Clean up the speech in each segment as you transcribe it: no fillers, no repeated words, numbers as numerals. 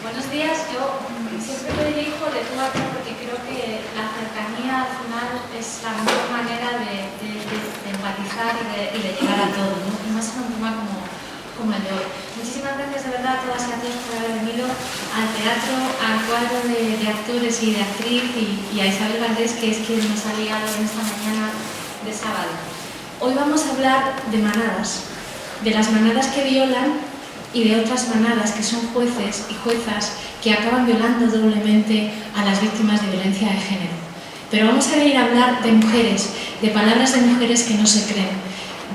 Buenos días. Yo siempre me dirijo de tú a tú porque creo que la cercanía al final es la mejor manera de empatizar y de llegar a todo, ¿no? Y más en un tema como el de hoy. Muchísimas gracias de verdad a todas y a todos por haber venido al teatro, al cuadro de actores y de actriz y a Isabel Valdés, que es quien nos ha guiado en esta mañana de sábado. Hoy vamos a hablar de manadas, de las manadas que violan y de otras manadas que son jueces y juezas que acaban violando doblemente a las víctimas de violencia de género. Pero vamos a venir a hablar de mujeres, de palabras de mujeres que no se creen,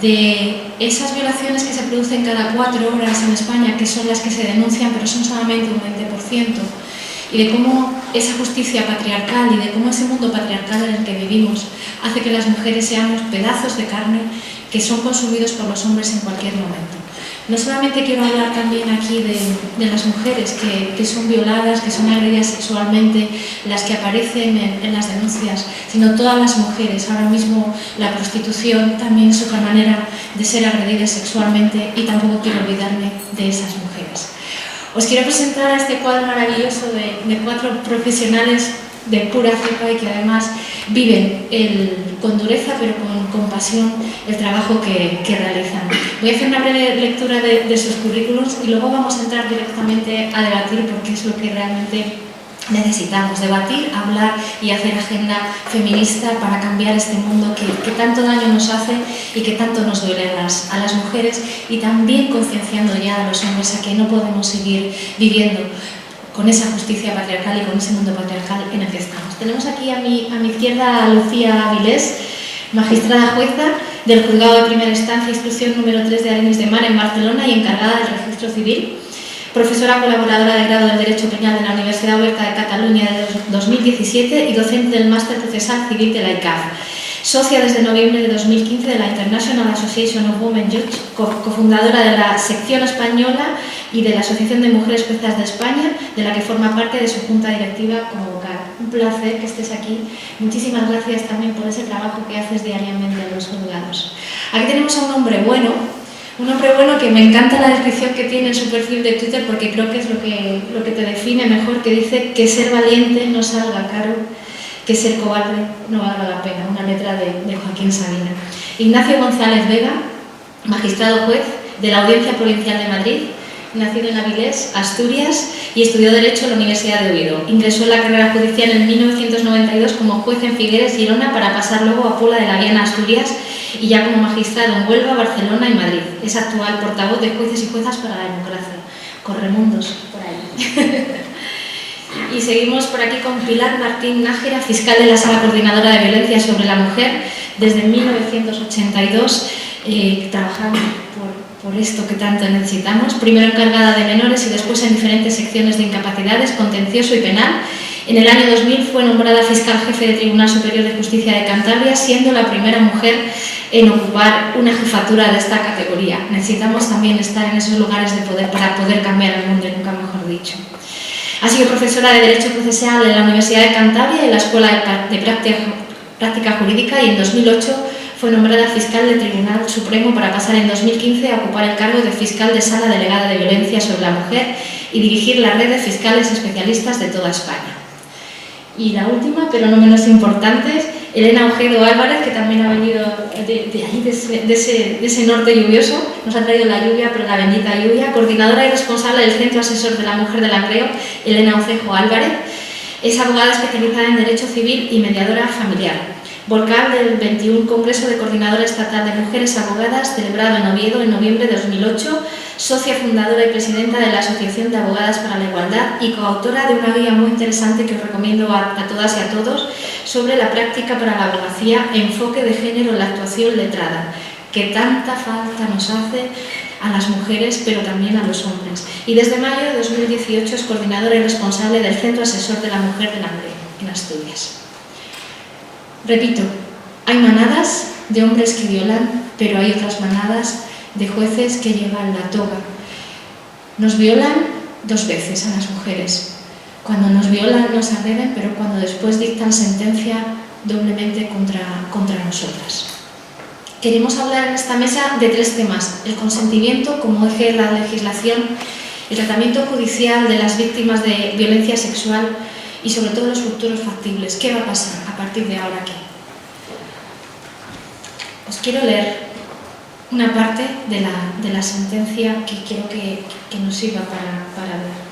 de esas violaciones que se producen cada 4 horas en España, que son las que se denuncian, pero son solamente un 20%, y de cómo esa justicia patriarcal y de cómo ese mundo patriarcal en el que vivimos hace que las mujeres seamos pedazos de carne que son consumidos por los hombres en cualquier momento. No solamente quiero hablar también aquí de las mujeres que son violadas, que son agredidas sexualmente, las que aparecen en las denuncias, sino todas las mujeres. Ahora mismo la prostitución también es otra manera de ser agredidas sexualmente y tampoco quiero olvidarme de esas mujeres. Os quiero presentar a este cuadro maravilloso de 4 profesionales de pura cepa y que además viven con dureza pero con pasión el trabajo que realizan. Voy a hacer una breve lectura de sus currículos y luego vamos a entrar directamente a debatir porque es lo que realmente necesitamos, debatir, hablar y hacer agenda feminista para cambiar este mundo que tanto daño nos hace y que tanto nos duele a las mujeres y también concienciando ya a los hombres a que no podemos seguir viviendo con esa justicia patriarcal y con ese mundo patriarcal en el que estamos. Tenemos aquí a mi izquierda a Lucía Avilés, magistrada jueza del Juzgado de Primera Instancia, Instrucción número 3 de Arenys de Mar en Barcelona y encargada del Registro Civil, profesora colaboradora de grado del Derecho Penal de la Universidad Oberta de Cataluña desde 2017 y docente del Máster Procesal Civil de la ICAF. Socia desde noviembre de 2015 de la International Association of Women Judges, cofundadora de la sección española y de la Asociación de Mujeres Juezas de España, de la que forma parte de su junta directiva como vocal. Un placer que estés aquí. Muchísimas gracias también por ese trabajo que haces diariamente en los juzgados. Aquí tenemos a un hombre bueno que me encanta la descripción que tiene en su perfil de Twitter porque creo que es lo que te define mejor, que dice que ser valiente no salga caro, que ser cobarde no valga la pena, una letra de Joaquín Sabina. Ignacio González Vega, magistrado juez de la Audiencia Provincial de Madrid, nacido en Avilés, Asturias, y estudió Derecho en la Universidad de Oviedo. Ingresó en la carrera judicial en 1992 como juez en Figueres, Girona, para pasar luego a Puebla de la Viana, Asturias, y ya como magistrado en Huelva, Barcelona y Madrid. Es actual portavoz de Jueces y Juezas para la Democracia. Corremundos por ahí. Y seguimos por aquí con Pilar Martín Nájera, fiscal de la Sala Coordinadora de Violencia sobre la Mujer, desde 1982, trabajando por esto que tanto necesitamos, primero encargada de menores y después en diferentes secciones de incapacidades, contencioso y penal. En el año 2000 fue nombrada fiscal jefe del Tribunal Superior de Justicia de Cantabria, siendo la primera mujer en ocupar una jefatura de esta categoría. Necesitamos también estar en esos lugares de poder para poder cambiar el mundo, nunca mejor dicho. Ha sido profesora de Derecho Procesal en la Universidad de Cantabria y en la Escuela de Práctica Jurídica y en 2008 fue nombrada fiscal del Tribunal Supremo para pasar en 2015 a ocupar el cargo de fiscal de Sala Delegada de Violencia sobre la Mujer y dirigir la red de fiscales especialistas de toda España. Y la última, pero no menos importante, Elena Ojedo Álvarez, que también ha venido de ese norte lluvioso, nos ha traído la lluvia, pero la bendita lluvia, coordinadora y responsable del Centro Asesor de la Mujer de Langreo, Elena Ocejo Álvarez, es abogada especializada en Derecho Civil y mediadora familiar. Vocal del 21 Congreso de Coordinadora Estatal de Mujeres Abogadas, celebrado en Oviedo en noviembre de 2008, socia fundadora y presidenta de la Asociación de Abogadas para la Igualdad y coautora de una guía muy interesante que os recomiendo a todas y a todos sobre la práctica para la abogacía, enfoque de género en la actuación letrada, que tanta falta nos hace a las mujeres, pero también a los hombres. Y desde mayo de 2018 es coordinadora y responsable del Centro Asesor de la Mujer de Langreo, en Asturias. Repito, hay manadas de hombres que violan, pero hay otras manadas de jueces que llevan la toga. Nos violan 2 veces a las mujeres. Cuando nos violan nos agreden, pero cuando después dictan sentencia doblemente contra nosotras. Queremos hablar en esta mesa de 3 temas: el consentimiento como eje de la legislación el tratamiento judicial de las víctimas de violencia sexual y sobre todo los futuros factibles. ¿Qué va a pasar a partir de ahora aquí? Os quiero leer una parte de la sentencia que quiero que nos sirva para ver.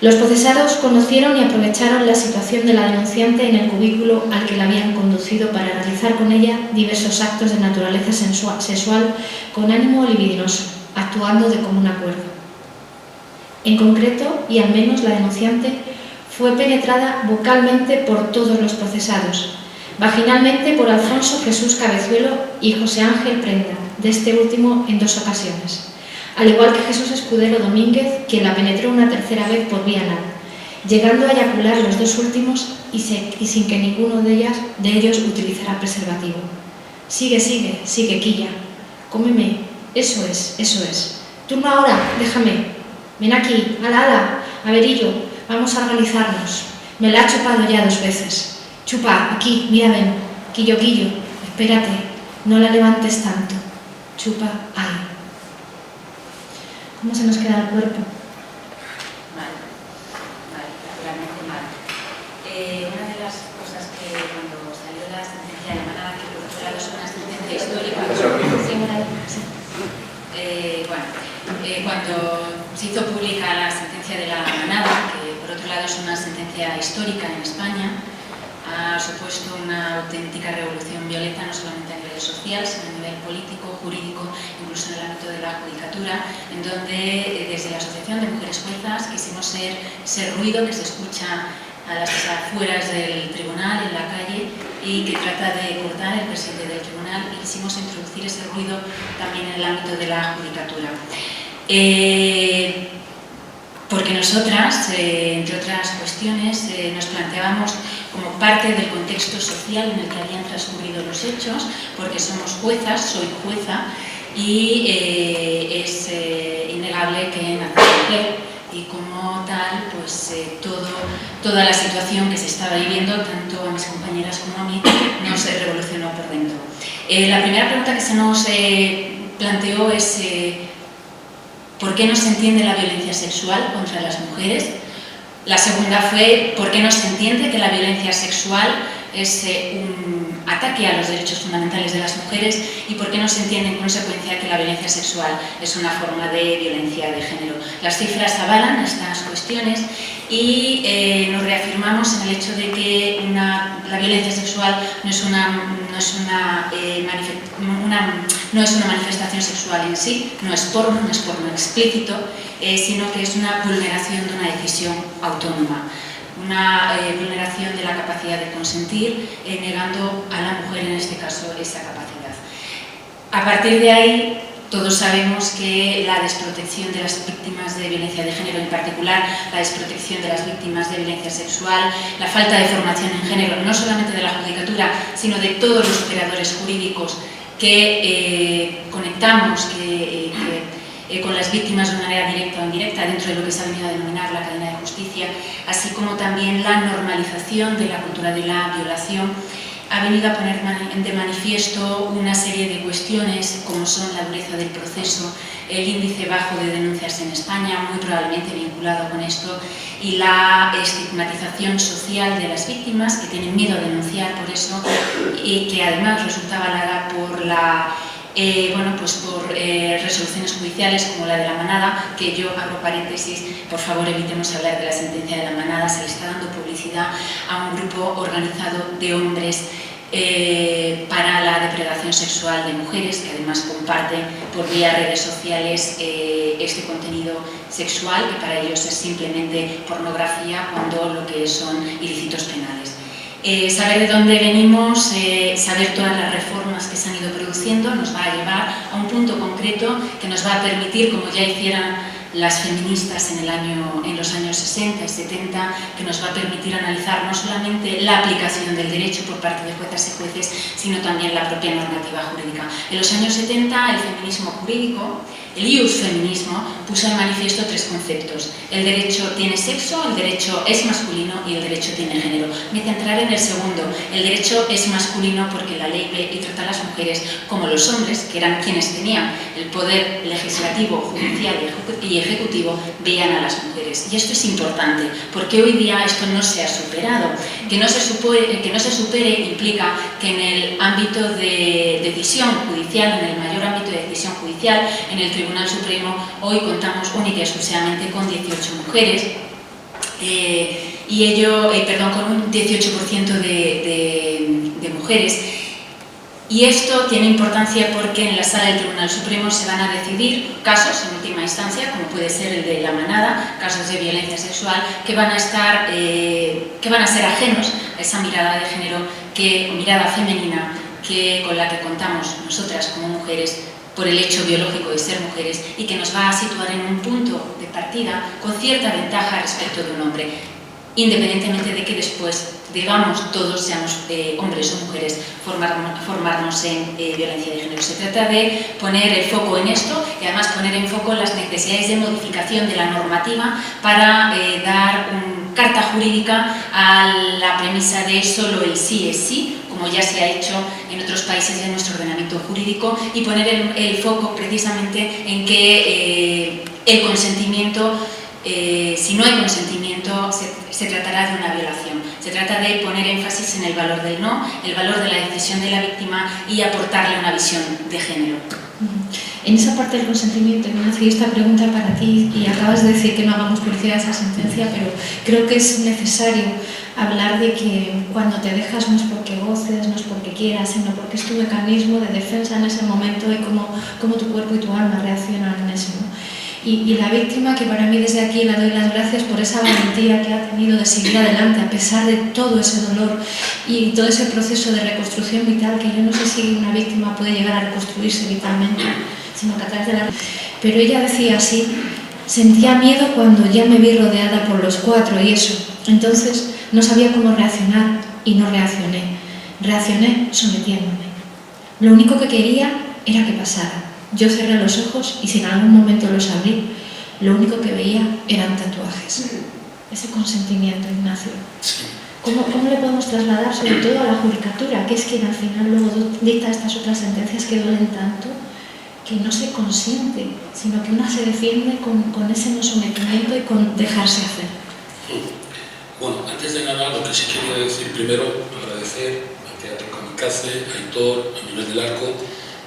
Los procesados conocieron y aprovecharon la situación de la denunciante en el cubículo al que la habían conducido para realizar con ella diversos actos de naturaleza sexual con ánimo libidinoso, actuando de común acuerdo. En concreto, y al menos la denunciante, fue penetrada vocalmente por todos los procesados, vaginalmente por Alfonso Jesús Cabezuelo y José Ángel Prenda, de este último en 2 ocasiones, al igual que Jesús Escudero Domínguez, quien la penetró una tercera vez por vía anal, llegando a eyacular los 2 últimos y sin que ninguno de ellos utilizara preservativo. Sigue, quilla, cómeme, eso es. Turno ahora, déjame, ven aquí, ala, averillo, vamos a organizarnos. Me la ha chupado ya 2 veces. Chupa, aquí, mira, ven, quillo, espérate, no la levantes tanto. Chupa, ahí. ¿Cómo se nos queda el cuerpo? Mal, naturalmente mal. Una de las cosas que cuando salió la sentencia de la manada, que por otro lado es una sentencia histórica, cuando se hizo pública la sentencia de la manada, que por otro lado es una sentencia histórica en España, ha supuesto una auténtica revolución violenta, no solamente a nivel social, sino a nivel político, jurídico, incluso en el ámbito de la judicatura, en donde desde la Asociación de Mujeres Juezas quisimos ser ese ruido que se escucha a las afueras del tribunal, en la calle, y que trata de cortar el presidente del tribunal, y quisimos introducir ese ruido también en el ámbito de la judicatura. Porque nosotras, entre otras cuestiones, nos planteábamos como parte del contexto social en el que habían transcurrido los hechos, porque somos juezas, soy jueza, y es innegable que nací mujer, y como tal, pues toda la situación que se estaba viviendo, tanto a mis compañeras como a mí, nos revolucionó por dentro. La primera pregunta que se nos planteó es ¿por qué no se entiende la violencia sexual contra las mujeres? La segunda fue ¿por qué no se entiende que la violencia sexual es un ataque a los derechos fundamentales de las mujeres? ¿Y por qué no se entiende en consecuencia que la violencia sexual es una forma de violencia de género? Las cifras avalan estas cuestiones y nos reafirmamos en el hecho de que la violencia sexual no es una manifestación sexual en sí, no es porno explícito, sino que es una vulneración de una decisión autónoma, una vulneración de la capacidad de consentir, negando a la mujer en este caso esa capacidad. A partir de ahí, todos sabemos que la desprotección de las víctimas de violencia de género, en particular la desprotección de las víctimas de violencia sexual, la falta de formación en género, no solamente de la judicatura, sino de todos los operadores jurídicos que conectamos con las víctimas de una manera directa o indirecta dentro de lo que se ha venido a denominar la cadena de justicia, así como también la normalización de la cultura de la violación, ha venido a poner de manifiesto una serie de cuestiones como son la dureza del proceso, el índice bajo de denuncias en España, muy probablemente vinculado con esto, y la estigmatización social de las víctimas que tienen miedo a denunciar por eso y que además resulta avalada por por resoluciones judiciales como la de la manada, que yo abro paréntesis, por favor evitemos hablar de la sentencia de la manada, se le está dando publicidad a un grupo organizado de hombres para la depredación sexual de mujeres, que además comparten por vía redes sociales este contenido sexual, que para ellos es simplemente pornografía, cuando lo que son ilícitos penales. Saber de dónde venimos, saber todas las reformas que se han ido produciendo, nos va a llevar a un punto concreto que nos va a permitir, como ya hicieran las feministas en los años 60 y 70, que nos va a permitir analizar no solamente la aplicación del derecho por parte de juezas y jueces, sino también la propia normativa jurídica. En los años 70, el feminismo jurídico, el iusfeminismo, puso de manifiesto 3 conceptos. El derecho tiene sexo, el derecho es masculino y el derecho tiene género. Me centraré en el segundo. El derecho es masculino porque la ley ve y trata a las mujeres como los hombres, que eran quienes tenían el poder legislativo, judicial y ejecutivo vean a las mujeres. Y esto es importante, porque hoy día esto no se ha superado. Que no se supere implica que en el ámbito de decisión judicial, en el mayor ámbito de decisión judicial, en el Tribunal Supremo, hoy contamos única y exclusivamente con 18 mujeres, con un 18% de mujeres. Y esto tiene importancia porque en la sala del Tribunal Supremo se van a decidir casos, en última instancia, como puede ser el de La Manada, casos de violencia sexual, que van a ser ajenos a esa mirada de género, mirada femenina, con la que contamos nosotras como mujeres por el hecho biológico de ser mujeres, y que nos va a situar en un punto de partida con cierta ventaja respecto de un hombre, independientemente de que después, digamos, todos seamos hombres o mujeres, formarnos en violencia de género. Se trata de poner el foco en esto y además poner en foco las necesidades de modificación de la normativa para dar carta jurídica a la premisa de solo el sí es sí, como ya se ha hecho en otros países de nuestro ordenamiento jurídico, y poner el foco precisamente en que el consentimiento, si no hay consentimiento, se tratará de una violación. Se trata de poner énfasis en el valor del no, el valor de la decisión de la víctima y aportarle una visión de género. En esa parte del consentimiento, Ignacio, esta pregunta para ti, y acabas de decir que no hagamos publicidad a esa sentencia, pero creo que es necesario hablar de que cuando te dejas no es porque goces, no es porque quieras, sino porque es tu mecanismo de defensa en ese momento y cómo tu cuerpo y tu alma reaccionan en eso, ¿no? Y la víctima, que para mí desde aquí le doy las gracias por esa valentía que ha tenido de seguir adelante a pesar de todo ese dolor y todo ese proceso de reconstrucción vital, que yo no sé si una víctima puede llegar a reconstruirse vitalmente, sino que a través de la... Pero ella decía así: sentía miedo cuando ya me vi rodeada por los cuatro y eso. Entonces no sabía cómo reaccionar y no reaccioné. Reaccioné sometiéndome. Lo único que quería era que pasara. Yo cerré los ojos y si en algún momento los abrí, lo único que veía eran tatuajes. Ese consentimiento, Ignacio. ¿Cómo le podemos trasladar sobre todo a la judicatura, que es quien al final luego dicta estas otras sentencias que duelen tanto, que no se consiente, sino que una se defiende con ese no sometimiento y con dejarse hacer? Bueno, antes de nada, lo que sí quería decir primero, agradecer al Teatro Kamikaze, a Aitor, a Miguel del Arco,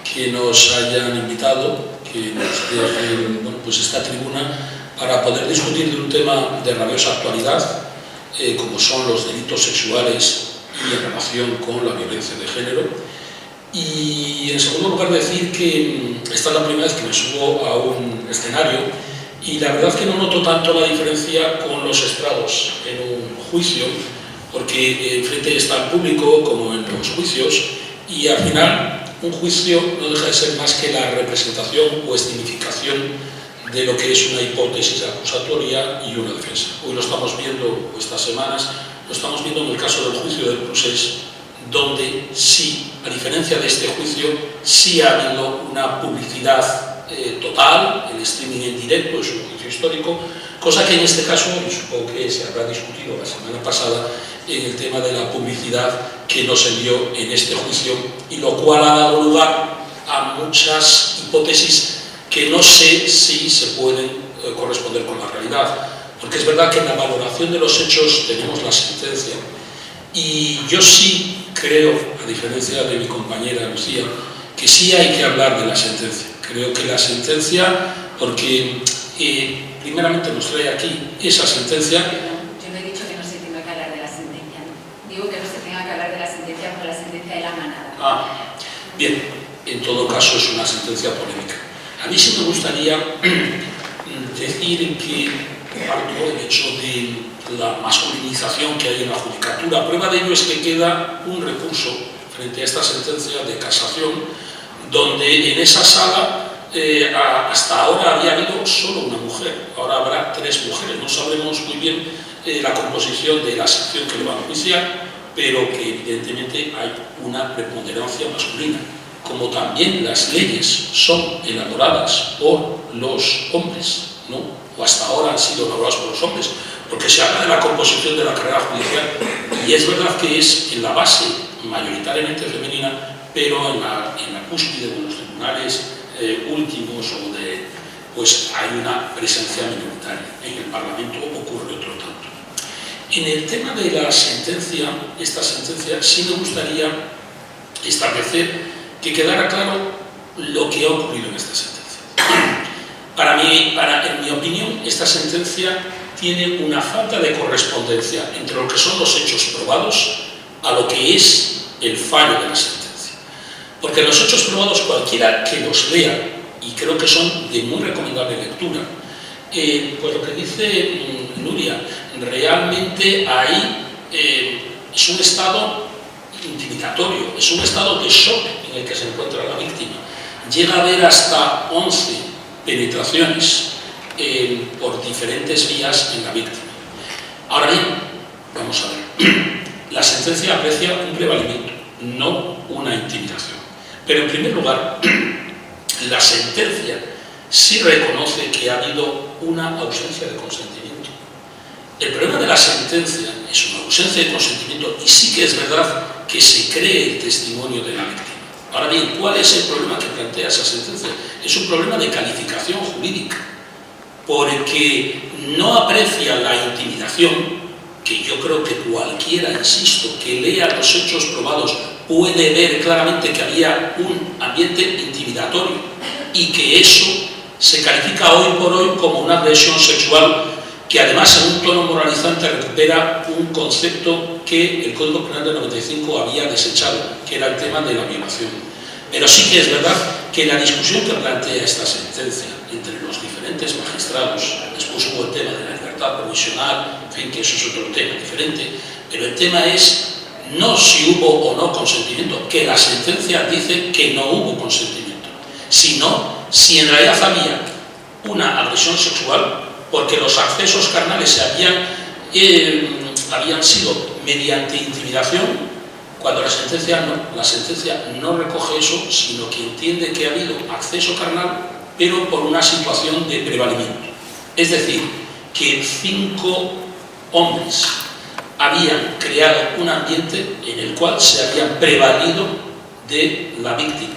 que nos hayan invitado, que nos dejen esta tribuna para poder discutir de un tema de rabiosa actualidad, como son los delitos sexuales y en relación con la violencia de género. Y en segundo lugar decir que esta es la primera vez que me subo a un escenario y la verdad es que no noto tanto la diferencia con los estrados en un juicio, porque enfrente está el público como en los juicios, y al final un juicio no deja de ser más que la representación o escenificación de lo que es una hipótesis acusatoria y una defensa. Hoy lo estamos viendo, o estas semanas, lo estamos viendo en el caso del juicio del Procés, donde sí, a diferencia de este juicio, sí ha habido una publicidad total, el streaming en directo, es un juicio histórico, cosa que en este caso, y supongo que se habrá discutido la semana pasada, en el tema de la publicidad que no se dio en este juicio, y lo cual ha dado lugar a muchas hipótesis que no sé si se pueden corresponder con la realidad, porque es verdad que en la valoración de los hechos tenemos la sentencia, y yo sí creo, a diferencia de mi compañera Lucía, que sí hay que hablar de la sentencia. Creo que la sentencia, porque primeramente nos trae aquí esa sentencia. Yo no he dicho que no se tenga que hablar de la sentencia, ¿no? Digo que no se tenga que hablar de la sentencia por la sentencia de La Manada. Bien, en todo caso es una sentencia polémica. A mí sí me gustaría decir que comparto el hecho de la masculinización que hay en la judicatura. Prueba de ello es que queda un recurso frente a esta sentencia de casación, donde en esa sala hasta ahora había habido solo una mujer, ahora habrá 3 mujeres. No sabremos muy bien la composición de la sección que lo va a enjuiciar, pero que evidentemente hay una preponderancia masculina. Como también las leyes son elaboradas por los hombres, ¿no? O hasta ahora han sido elaboradas por los hombres, porque se habla de la composición de la carrera judicial, y es verdad que es en la base mayoritariamente femenina, pero en la cúspide de los tribunales últimos o pues hay una presencia minoritaria. En el Parlamento ocurre otro tanto. En el tema de la sentencia, esta sentencia, sí me gustaría establecer que quedara claro lo que ha ocurrido en esta sentencia. En mi opinión, esta sentencia tiene una falta de correspondencia entre lo que son los hechos probados a lo que es el fallo de la sentencia. Porque los hechos probados, cualquiera que los lea, y creo que son de muy recomendable lectura, pues lo que dice Nuria, realmente ahí es un estado intimidatorio, es un estado de shock en el que se encuentra la víctima. Llega a haber hasta 11 penetraciones por diferentes vías en la víctima. Ahora bien, vamos a ver, la sentencia aprecia un prevalimiento, no una intimidación. Pero en primer lugar, la sentencia sí reconoce que ha habido una ausencia de consentimiento. El problema de la sentencia es una ausencia de consentimiento y sí que es verdad que se cree el testimonio de la víctima. Ahora bien, ¿cuál es el problema que plantea esa sentencia? Es un problema de calificación jurídica, porque no aprecia la intimidación, que yo creo que cualquiera, insisto, que lea los hechos probados puede ver claramente que había un ambiente intimidatorio y que eso se califica hoy por hoy como una agresión sexual que además en un tono moralizante recupera un concepto que el Código Penal del 95 había desechado, que era el tema de la violación. Pero sí que es verdad que la discusión que plantea esta sentencia entre los diferentes magistrados, después hubo el tema de la libertad provisional, en fin, que eso es otro tema diferente, pero el tema es no si hubo o no consentimiento, que la sentencia dice que no hubo consentimiento, sino si en realidad había una agresión sexual, porque los accesos carnales habían sido mediante intimidación, cuando la sentencia no recoge eso, sino que entiende que ha habido acceso carnal, pero por una situación de prevalimiento. Es decir, que 5 hombres habían creado un ambiente en el cual se habían prevalido de la víctima.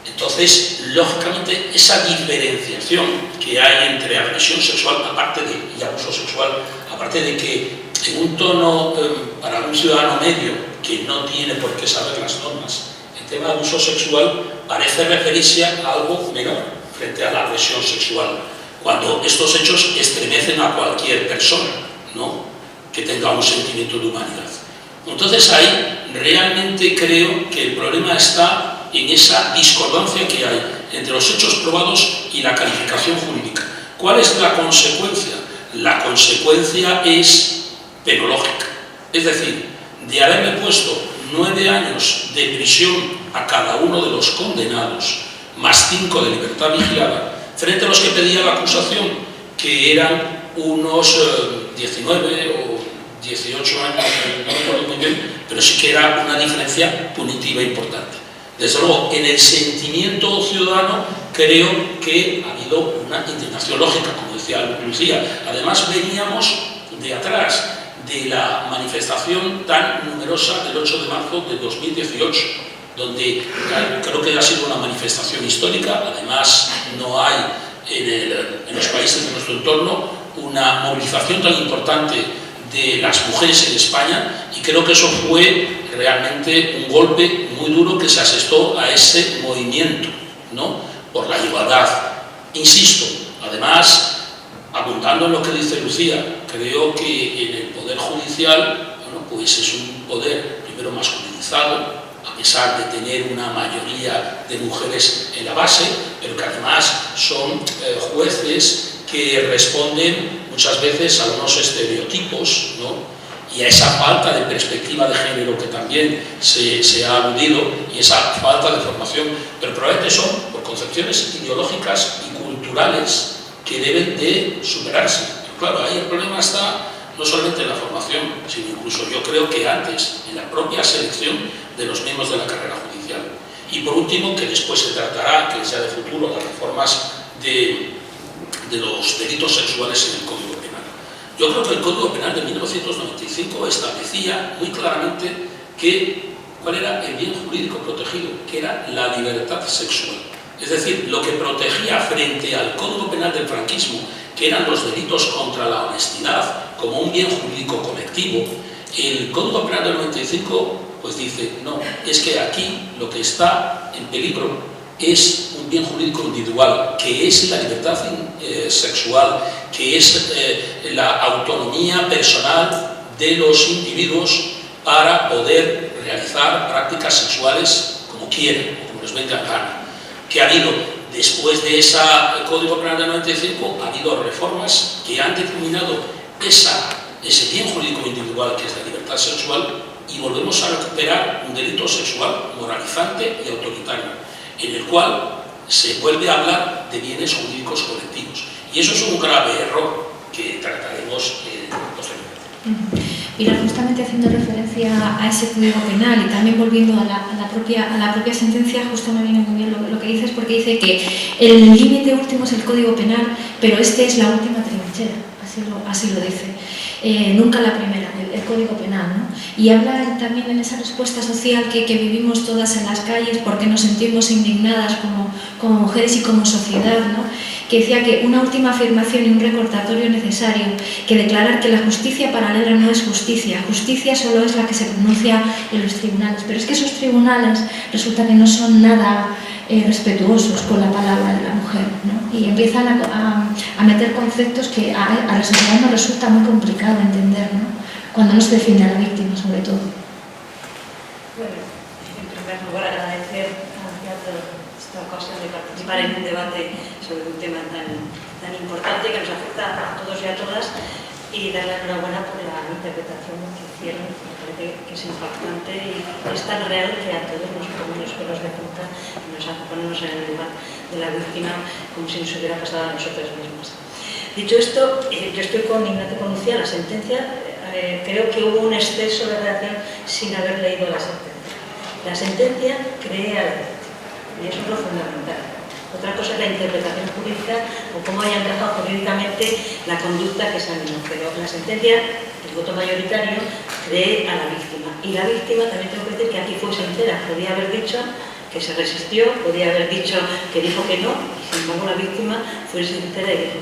Entonces, lógicamente, esa diferenciación que hay entre agresión sexual y abuso sexual, aparte de que en un tono para un ciudadano medio que no tiene por qué saber las normas, el tema de abuso sexual parece referirse a algo menor frente a la agresión sexual, cuando estos hechos estremecen a cualquier persona, ¿no?, que tenga un sentimiento de humanidad. Entonces ahí realmente creo que el problema está en esa discordancia que hay entre los hechos probados y la calificación jurídica. ¿Cuál es la consecuencia? La consecuencia es penológica, es decir, de haberle puesto 9 años de prisión a cada uno de los condenados, más 5 de libertad vigilada, frente a los que pedía la acusación, que eran unos 19 o 18 años, no me acuerdo muy bien, pero sí que era una diferencia punitiva importante. Desde luego, en el sentimiento ciudadano creo que ha habido una indignación lógica, como decía Lucía. Además, veníamos de atrás de la manifestación tan numerosa del 8 de marzo de 2018, donde creo que ha sido una manifestación histórica. Además, no hay en los países de nuestro entorno una movilización tan importante de las mujeres en España, y creo que eso fue realmente un golpe muy duro que se asestó a ese movimiento, ¿no?, por la igualdad. Insisto, además, apuntando en lo que dice Lucía, creo que en el Poder Judicial, bueno, pues es un poder primero masculinizado, a pesar de tener una mayoría de mujeres en la base, pero que además son jueces que responden muchas veces a unos estereotipos, ¿no?, y a esa falta de perspectiva de género que también se ha aludido, y esa falta de formación, pero probablemente son por concepciones ideológicas y culturales que deben de superarse. Pero claro, ahí el problema está no solamente en la formación, sino incluso yo creo que antes, en la propia selección de los miembros de la carrera judicial. Y por último, que después se tratará, que sea de futuro, las reformas de los delitos sexuales en el Código Penal. Yo creo que el Código Penal de 1995 establecía muy claramente cuál era el bien jurídico protegido, que era la libertad sexual. Es decir, lo que protegía frente al Código Penal del franquismo, que eran los delitos contra la honestidad como un bien jurídico colectivo, el Código Penal del 95 pues dice, no, es que aquí lo que está en peligro es un bien jurídico individual, que es la libertad sexual, que es la autonomía personal de los individuos para poder realizar prácticas sexuales como quieren, como les venga en gana. Que ha habido, después de ese Código Penal del 95, ha habido reformas que han determinado ese bien jurídico individual que es la libertad sexual, y volvemos a recuperar un delito sexual moralizante y autoritario, en el cual se vuelve a hablar de bienes jurídicos colectivos. Y eso es un grave error que trataremos posteriormente. Pilar, justamente haciendo referencia a ese Código Penal y también volviendo a la propia sentencia, justo me viene muy bien lo que dices, porque dice que el límite último es el Código Penal, pero este es la última trinchera, así lo dice. Nunca la primera, el Código Penal, ¿no? Y habla también en esa respuesta social que vivimos todas en las calles porque nos sentimos indignadas como mujeres y como sociedad, ¿no? Que decía que una última afirmación y un recordatorio necesario, que declarar que la justicia paralela no es justicia, justicia solo es la que se pronuncia en los tribunales, pero es que esos tribunales resulta que no son nada respetuosos con la palabra de la mujer, ¿no? Y empiezan a meter conceptos que a la sociedad nos resulta muy complicado entender, ¿no? Cuando no se defiende a la víctima, sobre todo. Bueno, en primer lugar agradecer esta ocasión de participar en un debate sobre un tema tan importante que nos afecta a todos y a todas, y dar la enhorabuena por la interpretación que hicieron. Me parece que es impactante y es tan real que a todos nos pone los pelos de punta y nos hace ponernos en el lugar de la víctima como si nos hubiera pasado a nosotros mismos. Dicho esto, yo estoy con Ignacio, con Lucía. La sentencia, creo que hubo un exceso de redacción sin haber leído la sentencia. La sentencia crea la víctima y eso es lo fundamental. Otra cosa es la interpretación jurídica o cómo hayan tratado jurídicamente la conducta que se han hecho. Pero la sentencia, el voto mayoritario, cree a la víctima. Y la víctima, también tengo que decir que aquí fue sincera. Podía haber dicho que se resistió, podía haber dicho que dijo que no. Y sin embargo, la víctima fue sincera y dijo,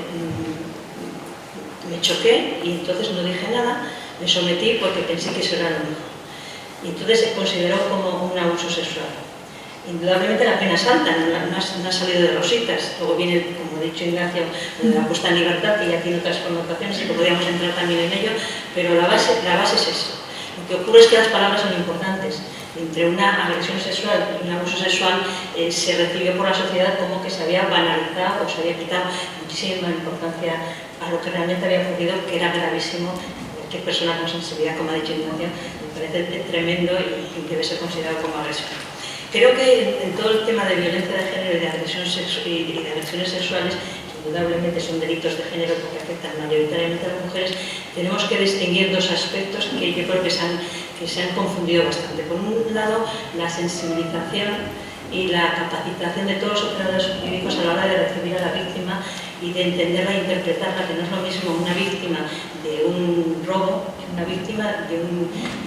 me choqué y entonces no dije nada, me sometí porque pensé que eso era lo mejor. Y entonces se consideró como un abuso sexual. Indudablemente la pena es alta, no ha salido de rositas. Luego viene, como ha dicho Ignacio, la puesta en libertad, que ya tiene otras connotaciones y que podríamos entrar también en ello, pero la base es eso. Lo que ocurre es que las palabras son importantes. Entre una agresión sexual y un abuso sexual se recibió por la sociedad como que se había banalizado o se había quitado muchísima importancia a lo que realmente había ocurrido, que era gravísimo. Cualquier persona con sensibilidad, como ha dicho Ignacio, me parece tremendo y debe ser considerado como agresión. Creo que en todo el tema de violencia de género y de agresiones sexuales, indudablemente son delitos de género porque afectan mayoritariamente a las mujeres, tenemos que distinguir dos aspectos que yo creo que se han confundido bastante. Por un lado, la sensibilización y la capacitación de todos los operadores jurídicos a la hora de recibir a la víctima y de entenderla e interpretarla, que no es lo mismo una víctima de un robo que una víctima de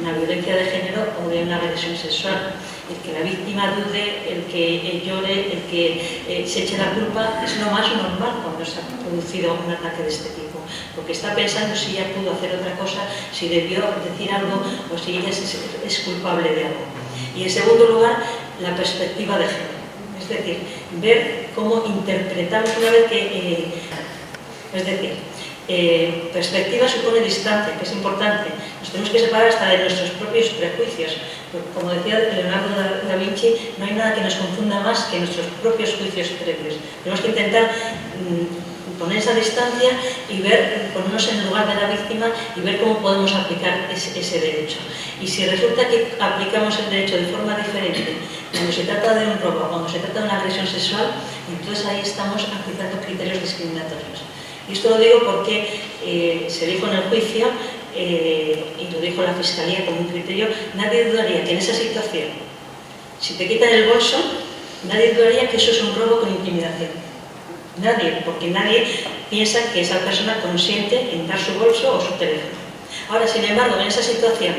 una violencia de género o de una agresión sexual. El que la víctima dude, el que llore, el que se eche la culpa, es lo más normal cuando se ha producido un ataque de este tipo, porque está pensando si ella pudo hacer otra cosa, si debió decir algo o si ella es culpable de algo. Y en segundo lugar, la perspectiva de género, es decir, ver cómo interpretamos una vez que... es decir, perspectiva supone distancia, que es importante. Nos tenemos que separar hasta de nuestros propios prejuicios. Como decía Leonardo da Vinci, no hay nada que nos confunda más que nuestros propios juicios previos. Tenemos que intentar poner esa distancia y ponernos en el lugar de la víctima y ver cómo podemos aplicar ese derecho. Y si resulta que aplicamos el derecho de forma diferente, cuando se trata de un robo, cuando se trata de una agresión sexual, entonces ahí estamos aplicando criterios discriminatorios. Y esto lo digo porque se dijo en el juicio, y lo dijo la Fiscalía como un criterio, nadie dudaría que en esa situación, si te quitan el bolso, nadie dudaría que eso es un robo con intimidación. Nadie, porque nadie piensa que esa persona consiente en dar su bolso o su teléfono. Ahora, sin embargo, en esa situación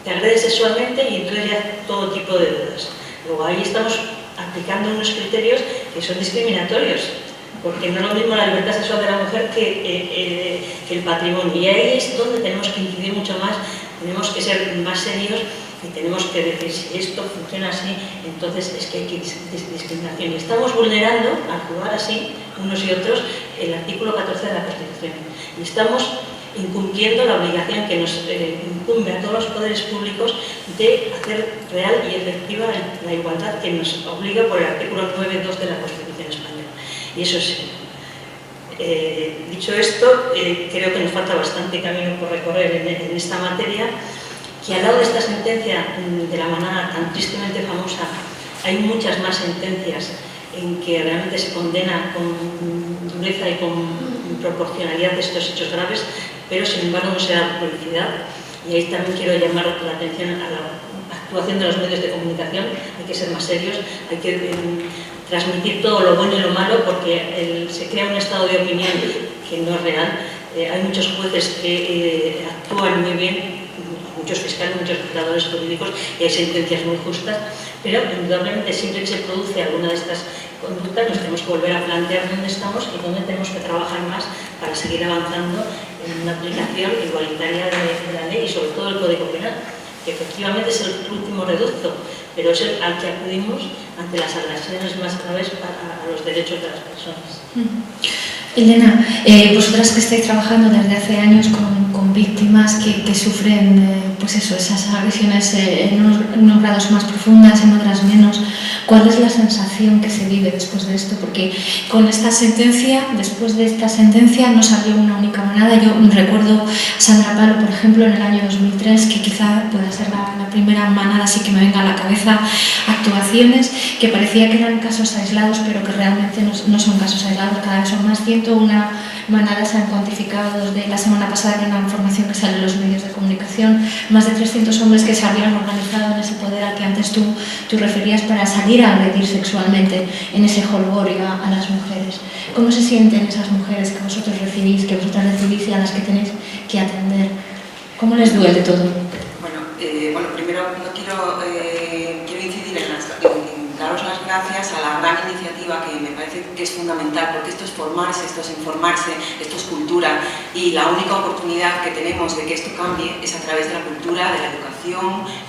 te agrede sexualmente y entonces ya todo tipo de dudas. Luego ahí estamos aplicando unos criterios que son discriminatorios, porque no es lo mismo la libertad sexual de la mujer que el patrimonio. Y ahí es donde tenemos que incidir mucho más, tenemos que ser más serios y tenemos que decir, si esto funciona así, entonces es que hay discriminación. Y estamos vulnerando, al jugar así, unos y otros, el artículo 14 de la Constitución. Y estamos incumpliendo la obligación que nos incumbe a todos los poderes públicos de hacer real y efectiva la igualdad que nos obliga por el artículo 9.2 de la Constitución española. Y eso es. Dicho esto, creo que nos falta bastante camino por recorrer en esta materia, que al lado de esta sentencia de la Manada tan tristemente famosa, hay muchas más sentencias en que realmente se condena con dureza y con proporcionalidad estos hechos graves, pero sin embargo no se da publicidad. Y ahí también quiero llamar la atención a la actuación de los medios de comunicación. Hay que ser más serios, hay que transmitir todo lo bueno y lo malo, porque se crea un estado de opinión que no es real. Hay muchos jueces que actúan muy bien, muchos fiscales, muchos juzgadores jurídicos, y hay sentencias muy justas, pero indudablemente siempre que se produce alguna de estas conductas nos tenemos que volver a plantear dónde estamos y dónde tenemos que trabajar más para seguir avanzando en una aplicación igualitaria de la ley y sobre todo el Código Penal, que efectivamente es el último reducto, pero es el al que acudimos ante las agresiones más graves a los derechos de las personas. Elena, vosotras que estáis trabajando desde hace años con víctimas que sufren pues eso, esas agresiones en unos grados más profundas, en otras menos, ¿cuál es la sensación que se vive después de esto? Porque con esta sentencia, después de esta sentencia, no salió una única manada. Yo recuerdo a Sandra Palo, por ejemplo, en el año 2003, que quizá pueda ser la primera manada, así que me venga a la cabeza, actuaciones que parecía que eran casos aislados, pero que realmente no son casos aislados, cada vez son más. 101 manadas se han cuantificado desde la semana pasada, en una información que sale en los medios de comunicación, más de 300 hombres que se habían organizado en ese poder al que antes tú referías para salir a agredir sexualmente en ese jolgorio a las mujeres. ¿Cómo se sienten esas mujeres que vosotros recibís, que vosotras recibís y a las que tenéis que atender? ¿Cómo les duele todo? Bueno, primero no quiero incidir en daros las gracias a la gran iniciativa que me parece que es fundamental, porque esto es formarse, esto es informarse, esto es cultura, y la única oportunidad que tenemos de que esto cambie es a través de la cultura, de la educación.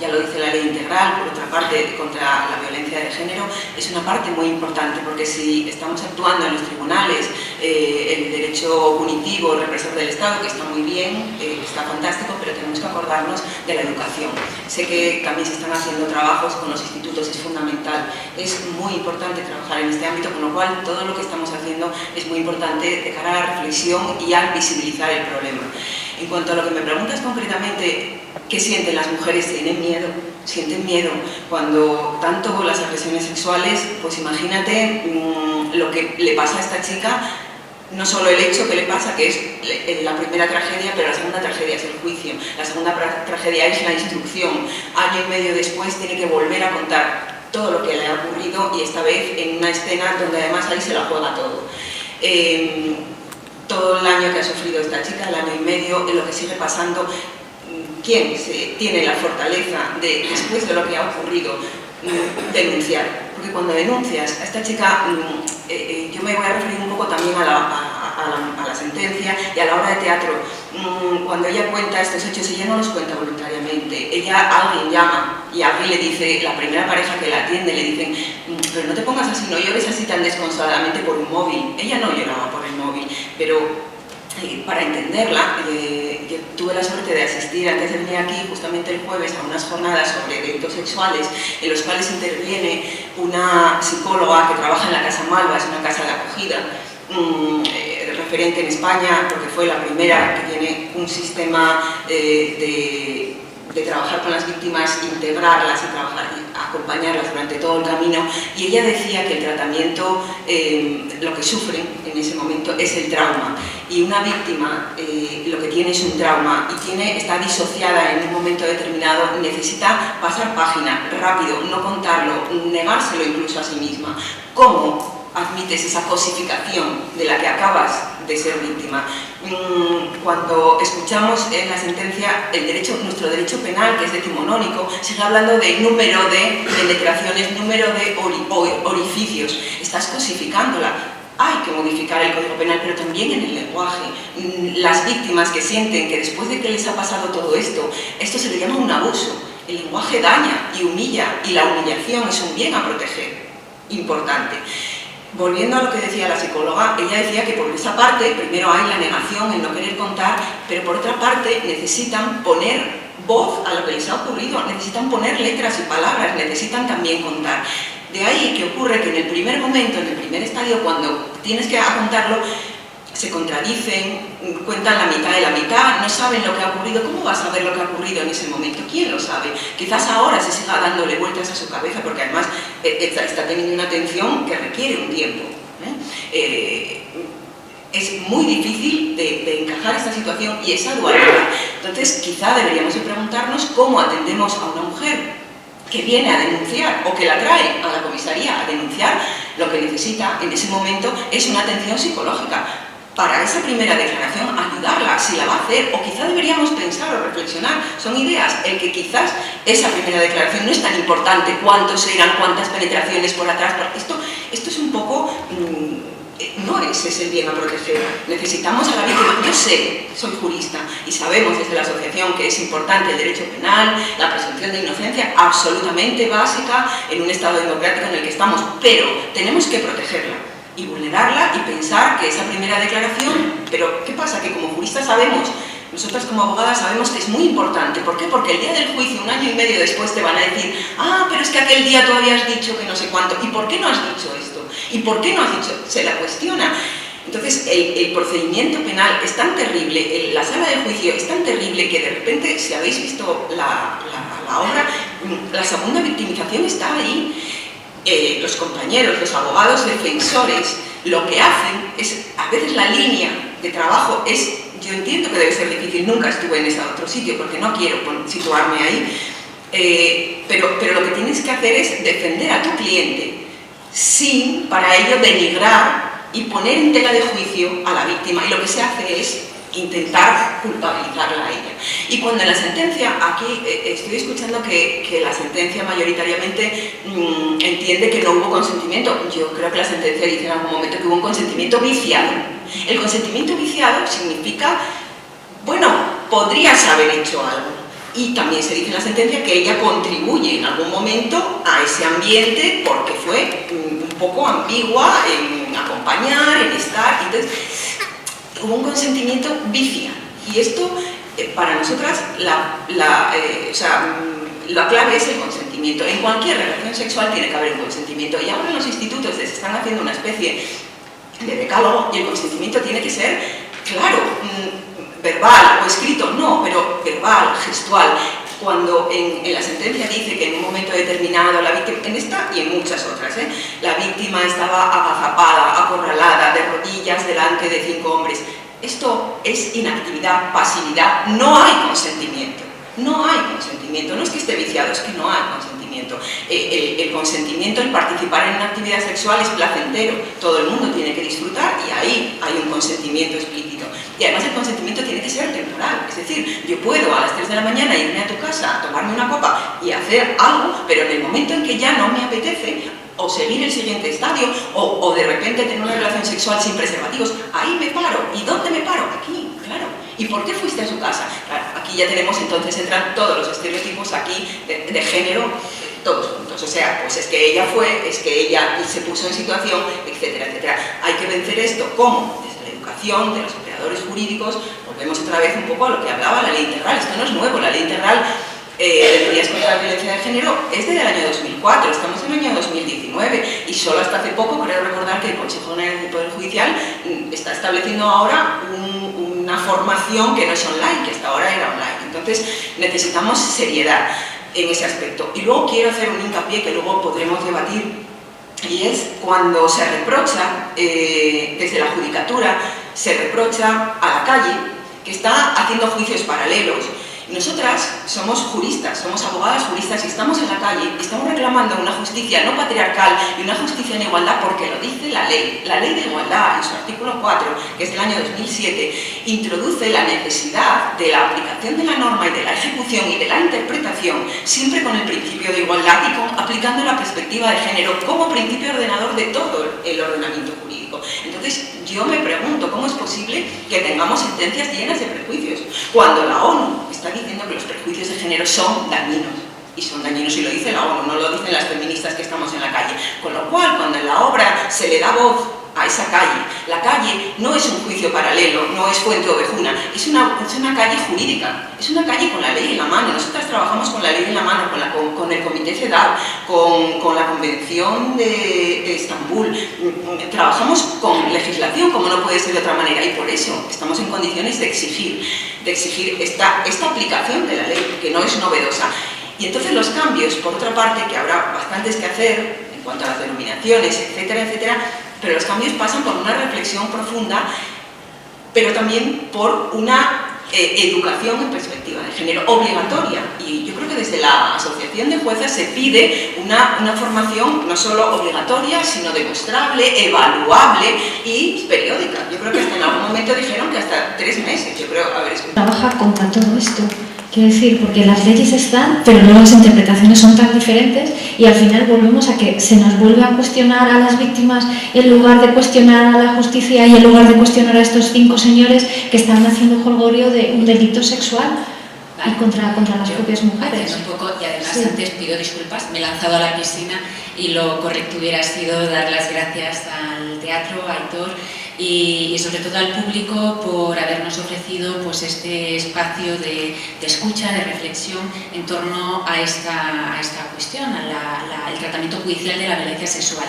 Ya lo dice la ley integral. Por otra parte, contra la violencia de género es una parte muy importante, porque si estamos actuando en los tribunales, el derecho punitivo, represor del Estado, que está muy bien, está fantástico, pero tenemos que acordarnos de la educación. Sé que también se están haciendo trabajos con los institutos, es fundamental. Es muy importante trabajar en este ámbito, con lo cual todo lo que estamos haciendo es muy importante de cara a la reflexión y al visibilizar el problema. En cuanto a lo que me preguntas concretamente, ¿qué sienten las mujeres? Tienen miedo, sienten miedo. Cuando tanto las agresiones sexuales, pues imagínate lo que le pasa a esta chica. No solo el hecho que le pasa, que es la primera tragedia, pero la segunda tragedia es el juicio. La segunda tragedia es la instrucción. Año y medio después tiene que volver a contar todo lo que le ha ocurrido, y esta vez en una escena donde además ahí se la juega todo. Todo el año que ha sufrido esta chica, el año y medio, en lo que sigue pasando, ¿quién tiene la fortaleza de, después de lo que ha ocurrido, denunciar? Porque cuando denuncias a esta chica, yo me voy a referir un poco también a la sentencia y a la obra de teatro. Cuando ella cuenta estos hechos, ella no los cuenta voluntariamente. Alguien llama y alguien le dice, la primera pareja que la atiende, le dicen, pero no te pongas así, no llores así tan desconsoladamente por un móvil. Ella no lloraba por el móvil, pero para entenderla, yo tuve la suerte de asistir antes de venir aquí justamente el jueves a unas jornadas sobre delitos sexuales, en los cuales interviene una psicóloga que trabaja en la Casa Malva, es una casa de acogida, referente en España, porque fue la primera que tiene un sistema de trabajar con las víctimas, integrarlas y acompañarlas durante todo el camino. Y ella decía que el tratamiento, lo que sufren en ese momento es el trauma. Y una víctima lo que tiene es un trauma y está disociada en un momento determinado, necesita pasar página rápido, no contarlo, negárselo incluso a sí misma. ¿Cómo? admites esa cosificación de la que acabas de ser víctima. Cuando escuchamos en la sentencia nuestro derecho penal, que es decimonónico, sigue hablando de número de penetraciones, número de orificios. Estás cosificándola. Hay que modificar el Código Penal, pero también en el lenguaje. Las víctimas que sienten que después de que les ha pasado todo esto se le llama un abuso. El lenguaje daña y humilla, y la humillación es un bien a proteger. Importante. Volviendo a lo que decía la psicóloga, ella decía que por esa parte, primero hay la negación, el no querer contar, pero por otra parte necesitan poner voz a lo que les ha ocurrido, necesitan poner letras y palabras, necesitan también contar. De ahí que ocurre que en el primer momento, en el primer estadio, cuando tienes que contarlo, se contradicen, cuentan la mitad de la mitad, no saben lo que ha ocurrido. ¿Cómo vas a saber lo que ha ocurrido en ese momento? ¿Quién lo sabe? Quizás ahora se siga dándole vueltas a su cabeza, porque además está teniendo una atención que requiere un tiempo. Es muy difícil de encajar esta situación y esa dualidad. Entonces, quizá deberíamos de preguntarnos cómo atendemos a una mujer que viene a denunciar o que la trae a la comisaría a denunciar. Lo que necesita en ese momento es una atención psicológica. Para esa primera declaración, ayudarla, si la va a hacer, o quizá deberíamos pensar o reflexionar. Son ideas, el que quizás esa primera declaración no es tan importante, cuántos eran, cuántas penetraciones por atrás. Esto es un poco... no ese es el bien a proteger. Necesitamos a la víctima. Yo sé, soy jurista, y sabemos desde la asociación que es importante el derecho penal, la presunción de inocencia, absolutamente básica en un Estado democrático en el que estamos, pero tenemos que protegerla y vulnerarla y pensar que esa primera declaración... Pero ¿qué pasa? Que como juristas sabemos, nosotras como abogadas sabemos que es muy importante. ¿Por qué? Porque el día del juicio, 1 año y medio después, te van a decir: ah, pero es que aquel día tú habías dicho que no sé cuánto. ¿Y por qué no has dicho esto? ¿Y por qué no has dicho? Se la cuestiona. Entonces, el procedimiento penal es tan terrible, la sala de juicio es tan terrible que de repente, si habéis visto la obra, la segunda victimización está ahí. Los compañeros, los abogados defensores, lo que hacen es, a veces la línea de trabajo es, yo entiendo que debe ser difícil, nunca estuve en ese otro sitio porque no quiero situarme ahí, pero lo que tienes que hacer es defender a tu cliente sin, para ello, denigrar y poner en tela de juicio a la víctima, y lo que se hace es intentar culpabilizarla a ella. Y cuando en la sentencia, aquí estoy escuchando que la sentencia mayoritariamente entiende que no hubo consentimiento. Yo creo que la sentencia dice en algún momento que hubo un consentimiento viciado. El consentimiento viciado significa, bueno, podrías haber hecho algo. Y también se dice en la sentencia que ella contribuye en algún momento a ese ambiente porque fue un poco ambigua en acompañar, en estar. Entonces, hubo un consentimiento vicia. Y esto, para nosotras, la clave es el consentimiento. En cualquier relación sexual tiene que haber un consentimiento. Y ahora en los institutos se están haciendo una especie de decálogo, y el consentimiento tiene que ser, claro, verbal o escrito, no, pero verbal, gestual. Cuando en la sentencia dice que en un momento determinado la víctima, en esta y en muchas otras, la víctima estaba agazapada, acorralada, de rodillas delante de 5 hombres. Esto es inactividad, pasividad, no hay consentimiento. No hay consentimiento, no es que esté viciado, es que no hay consentimiento. El consentimiento, el participar en una actividad sexual es placentero, todo el mundo tiene que disfrutar y ahí hay un consentimiento explícito. Y además el consentimiento tiene que ser temporal, es decir, yo puedo a las 3 de la mañana irme a tu casa a tomarme una copa y hacer algo, pero en el momento en que ya no me apetece, o seguir el siguiente estadio, o de repente tener una relación sexual sin preservativos, ahí me paro. ¿Y dónde me paro? Aquí, claro. ¿Y por qué fuiste a su casa? Claro, aquí ya tenemos, entonces entran todos los estereotipos aquí de género, todos juntos. O sea, pues es que ella fue, es que ella se puso en situación, etcétera, etcétera. Hay que vencer esto. ¿Cómo? Desde la educación, de los operadores jurídicos. Volvemos otra vez un poco a lo que hablaba la ley integral. Esto no es nuevo, la ley integral de medidas contra la violencia de género es desde el año 2004, estamos en el año 2019 y solo hasta hace poco creo recordar que el Consejo General del Poder Judicial está estableciendo ahora una formación que no es online, que hasta ahora era online. Entonces necesitamos seriedad en ese aspecto. Y luego quiero hacer un hincapié que luego podremos debatir, y es cuando se reprocha desde la judicatura, se reprocha a la calle que está haciendo juicios paralelos. Nosotras somos juristas, somos abogadas juristas y estamos en la calle y estamos reclamando una justicia no patriarcal y una justicia en igualdad porque lo dice la ley. La ley de igualdad, en su artículo 4, que es del año 2007, introduce la necesidad de la aplicación de la norma y de la ejecución y de la interpretación siempre con el principio de igualdad y aplicando la perspectiva de género como principio ordenador de todo el ordenamiento jurídico. Entonces, yo me pregunto cómo es posible que tengamos sentencias llenas de prejuicios cuando la ONU está diciendo que los prejuicios de género son dañinos. Y son dañinos y lo dice la ONU, no lo dicen las feministas que estamos en la calle. Con lo cual, cuando en la obra se le da voz a esa calle, la calle no es un juicio paralelo, no es Fuente Ovejuna, es una calle jurídica, es una calle con la ley en la mano. Nosotras trabajamos con la ley en la mano, con el Comité CEDAW, con la Convención de Estambul, trabajamos con legislación como no puede ser de otra manera y por eso estamos en condiciones de exigir esta aplicación de la ley, que no es novedosa. Y entonces los cambios, por otra parte, que habrá bastantes que hacer en cuanto a las denominaciones, etcétera, etcétera, pero los cambios pasan por una reflexión profunda, pero también por una educación en perspectiva de género obligatoria. Y yo creo que desde la Asociación de Juezas se pide una formación no solo obligatoria, sino demostrable, evaluable y periódica. Yo creo que hasta en algún momento dijeron que hasta 3 meses, yo creo haber escuchado. Trabaja contra todo esto. Quiero decir, porque las leyes están, pero luego las interpretaciones son tan diferentes y al final volvemos a que se nos vuelve a cuestionar a las víctimas en lugar de cuestionar a la justicia y en lugar de cuestionar a estos 5 señores que están haciendo jolgorio de un delito sexual y contra las propias mujeres. Un poco, y además sí. Antes pido disculpas, me he lanzado a la piscina y lo correcto hubiera sido dar las gracias al teatro, a Aitor, y sobre todo al público por habernos ofrecido pues, este espacio de escucha, de reflexión en torno a esta cuestión, el tratamiento judicial de la violencia sexual.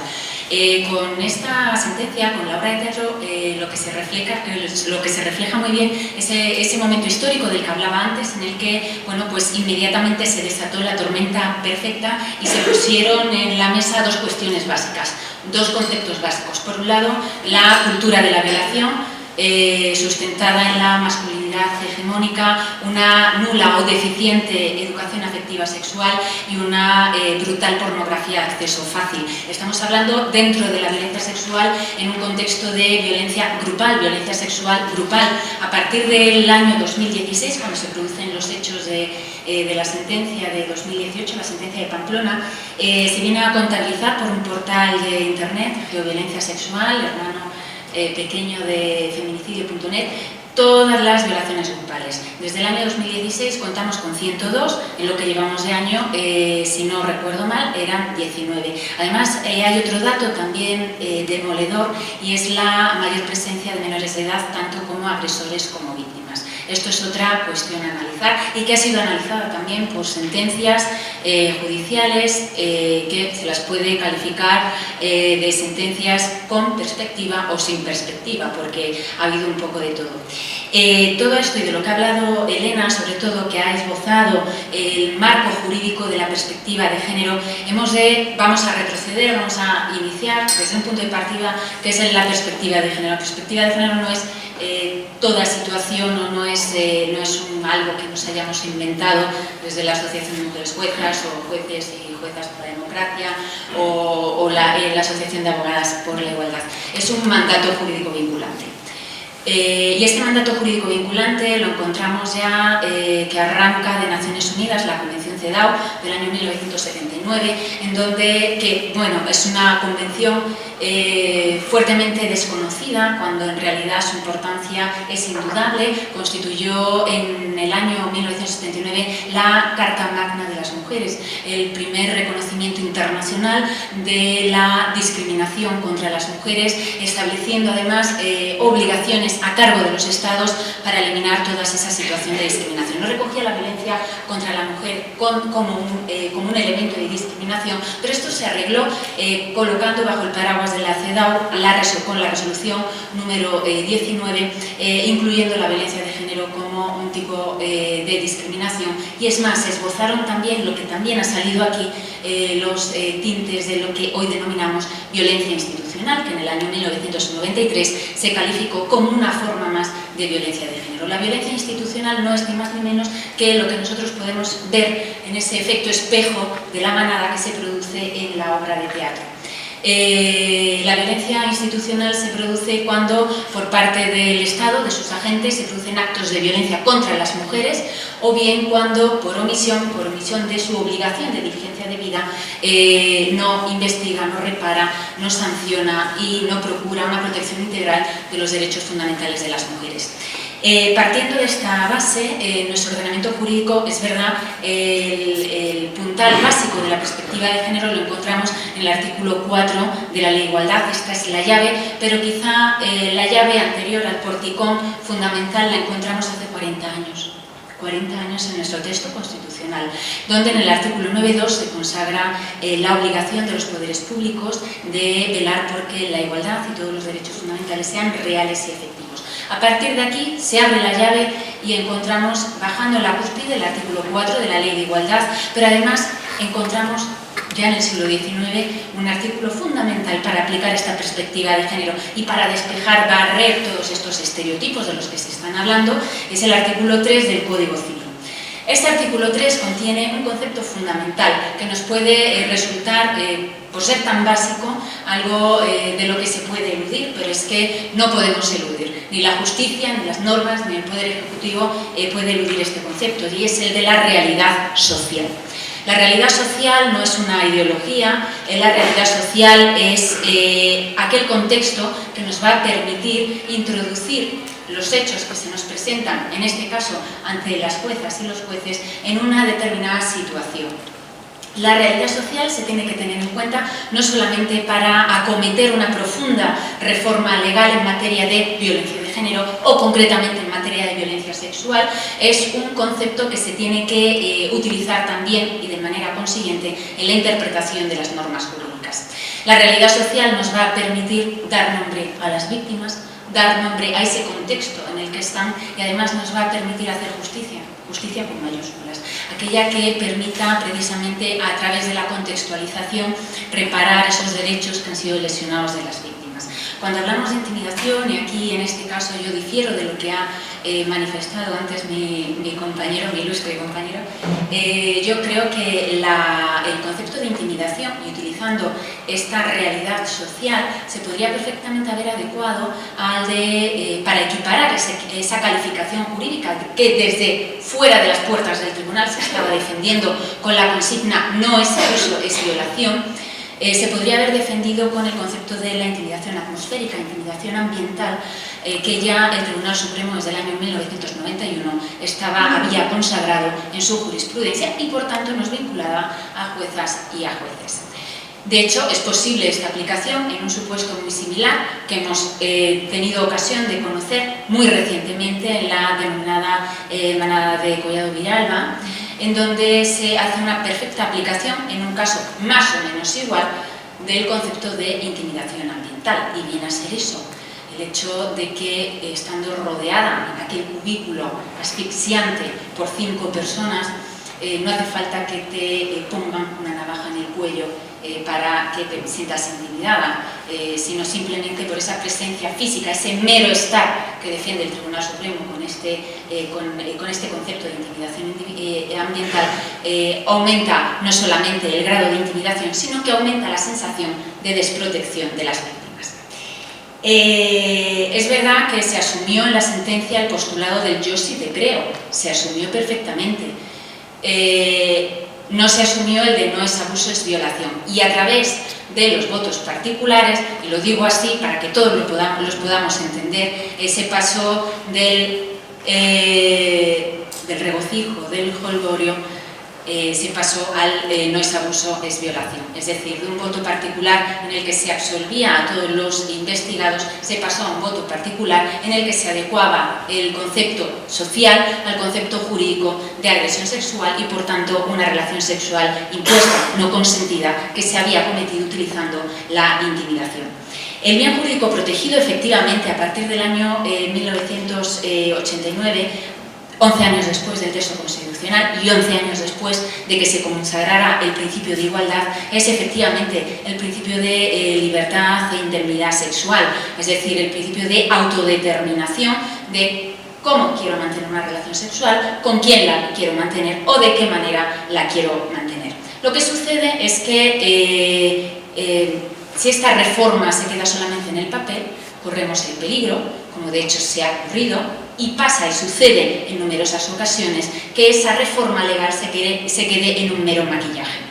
Con esta sentencia, con la obra de teatro, lo que se refleja muy bien es ese momento histórico del que hablaba antes, en el que bueno, pues inmediatamente se desató la tormenta perfecta y se pusieron en la mesa 2 cuestiones básicas, 2 conceptos básicos. Por un lado, la cultura de la violación, sustentada en la masculinidad hegemónica, una nula o deficiente educación afectiva sexual y una brutal pornografía de acceso fácil. Estamos hablando dentro de la violencia sexual en un contexto de violencia grupal, violencia sexual grupal. A partir del año 2016, cuando se producen los hechos de la sentencia de 2018, la sentencia de Pamplona, se viene a contabilizar por un portal de internet, Geoviolencia Sexual, hermano pequeño de feminicidio.net, todas las violaciones grupales. Desde el año 2016 contamos con 102, en lo que llevamos de año, si no recuerdo mal, eran 19. Además, hay otro dato también demoledor y es la mayor presencia de menores de edad, tanto como agresores como víctimas. Esto es otra cuestión a analizar y que ha sido analizada también por sentencias judiciales que se las puede calificar de sentencias con perspectiva o sin perspectiva, porque ha habido un poco de todo. Todo esto y de lo que ha hablado Elena, sobre todo que ha esbozado el marco jurídico de la perspectiva de género, vamos a retroceder, vamos a iniciar desde un punto de partida que es la perspectiva de género. La perspectiva de género no es toda situación o no es algo que nos hayamos inventado desde la Asociación de Mujeres Juezas o Jueces y Juezas por la Democracia o la Asociación de Abogadas por la Igualdad. Es un mandato jurídico vinculante. Y este mandato jurídico vinculante lo encontramos ya que arranca de Naciones Unidas, la Convención CEDAW del año 1979, en donde es una convención fuertemente desconocida, cuando en realidad su importancia es indudable. Constituyó en el año 1979 la Carta Magna de las Mujeres, el primer reconocimiento internacional de la discriminación contra las mujeres, estableciendo además obligaciones a cargo de los Estados para eliminar todas esas situaciones de discriminación. No recogía la violencia contra la mujer como un elemento de discriminación, pero esto se arregló colocando bajo el paraguas de la CEDAW con la resolución número 19, incluyendo la violencia de género como un tipo de discriminación. Y es más, se esbozaron también lo que también ha salido aquí, los tintes de lo que hoy denominamos violencia institucional. Institucional, que en el año 1993 se calificó como una forma más de violencia de género. La violencia institucional no es ni más ni menos que lo que nosotros podemos ver en ese efecto espejo de la manada que se produce en la obra de teatro. La violencia institucional se produce cuando, por parte del Estado, de sus agentes, se producen actos de violencia contra las mujeres, o bien cuando, por omisión de su obligación de diligencia de vida, no investiga, no repara, no sanciona y no procura una protección integral de los derechos fundamentales de las mujeres. Partiendo de esta base, nuestro ordenamiento jurídico, es verdad, el puntal básico de la perspectiva de género lo encontramos en el artículo 4 de la Ley de Igualdad. Esta es la llave, pero quizá la llave anterior al porticón fundamental la encontramos hace 40 años. 40 años en nuestro texto constitucional, donde en el artículo 9.2 se consagra la obligación de los poderes públicos de velar por que la igualdad y todos los derechos fundamentales sean reales y efectivos. A partir de aquí se abre la llave y encontramos, bajando en la cúspide, el artículo 4 de la Ley de Igualdad, pero además encontramos ya en el siglo XIX un artículo fundamental para aplicar esta perspectiva de género y para despejar, barrer todos estos estereotipos de los que se están hablando, es el artículo 3 del Código Civil. Este artículo 3 contiene un concepto fundamental que nos puede resultar, por ser tan básico, algo de lo que se puede eludir, pero es que no podemos eludir. Ni la justicia, ni las normas, ni el Poder Ejecutivo puede eludir este concepto, y es el de la realidad social. La realidad social no es una ideología, la realidad social es aquel contexto que nos va a permitir introducir los hechos que se nos presentan, en este caso ante las juezas y los jueces, en una determinada situación. La realidad social se tiene que tener en cuenta no solamente para acometer una profunda reforma legal en materia de violencia de género o concretamente en materia de violencia sexual, es un concepto que se tiene que utilizar también y de manera consiguiente en la interpretación de las normas jurídicas. La realidad social nos va a permitir dar nombre a las víctimas, dar nombre a ese contexto en el que están, y además nos va a permitir hacer justicia, justicia con mayúsculas, aquella que permita precisamente a través de la contextualización reparar esos derechos que han sido lesionados de las víctimas. Cuando hablamos de intimidación, y aquí en este caso yo difiero de lo que ha manifestado antes mi compañero, mi ilustre compañero, yo creo que el concepto de intimidación, y utilizando esta realidad social, se podría perfectamente haber adecuado al de, para equiparar esa calificación jurídica que desde fuera de las puertas del tribunal se estaba defendiendo con la consigna no es abuso, es violación. Se podría haber defendido con el concepto de la intimidación atmosférica, intimidación ambiental, que ya el Tribunal Supremo desde el año 1991 había consagrado en su jurisprudencia y por tanto nos vinculaba a juezas y a jueces. De hecho, es posible esta aplicación en un supuesto muy similar que hemos tenido ocasión de conocer muy recientemente en la denominada manada de Collado Villalba, en donde se hace una perfecta aplicación, en un caso más o menos igual, del concepto de intimidación ambiental. Y viene a ser eso, el hecho de que estando rodeada en aquel cubículo asfixiante por 5 personas, no hace falta que te pongan una navaja en el cuello para que te sientas intimidada, sino simplemente por esa presencia física, ese mero estar que defiende el Tribunal Supremo con este concepto de intimidación ambiental, aumenta no solamente el grado de intimidación, sino que aumenta la sensación de desprotección de las víctimas. Es verdad que se asumió en la sentencia el postulado del yo sí te creo, se asumió perfectamente. No se asumió el de no es abuso, es violación, y a través de los votos particulares, y lo digo así para que todos los podamos entender, se pasó del regocijo, del jolgorio, se pasó al no es abuso, es violación. Es decir, de un voto particular en el que se absolvía a todos los investigados, se pasó a un voto particular en el que se adecuaba el concepto social al concepto jurídico de agresión sexual y, por tanto, una relación sexual impuesta, no consentida, que se había cometido utilizando la intimidación. El bien jurídico protegido, efectivamente, a partir del año 1989, 11 años después del texto constitucional y 11 años después de que se consagrara el principio de igualdad, es efectivamente el principio de libertad e indemnidad sexual, es decir, el principio de autodeterminación de cómo quiero mantener una relación sexual, con quién la quiero mantener o de qué manera la quiero mantener. Lo que sucede es que si esta reforma se queda solamente en el papel, corremos el peligro, como de hecho se ha ocurrido, y pasa y sucede en numerosas ocasiones, que esa reforma legal se quede en un mero maquillaje.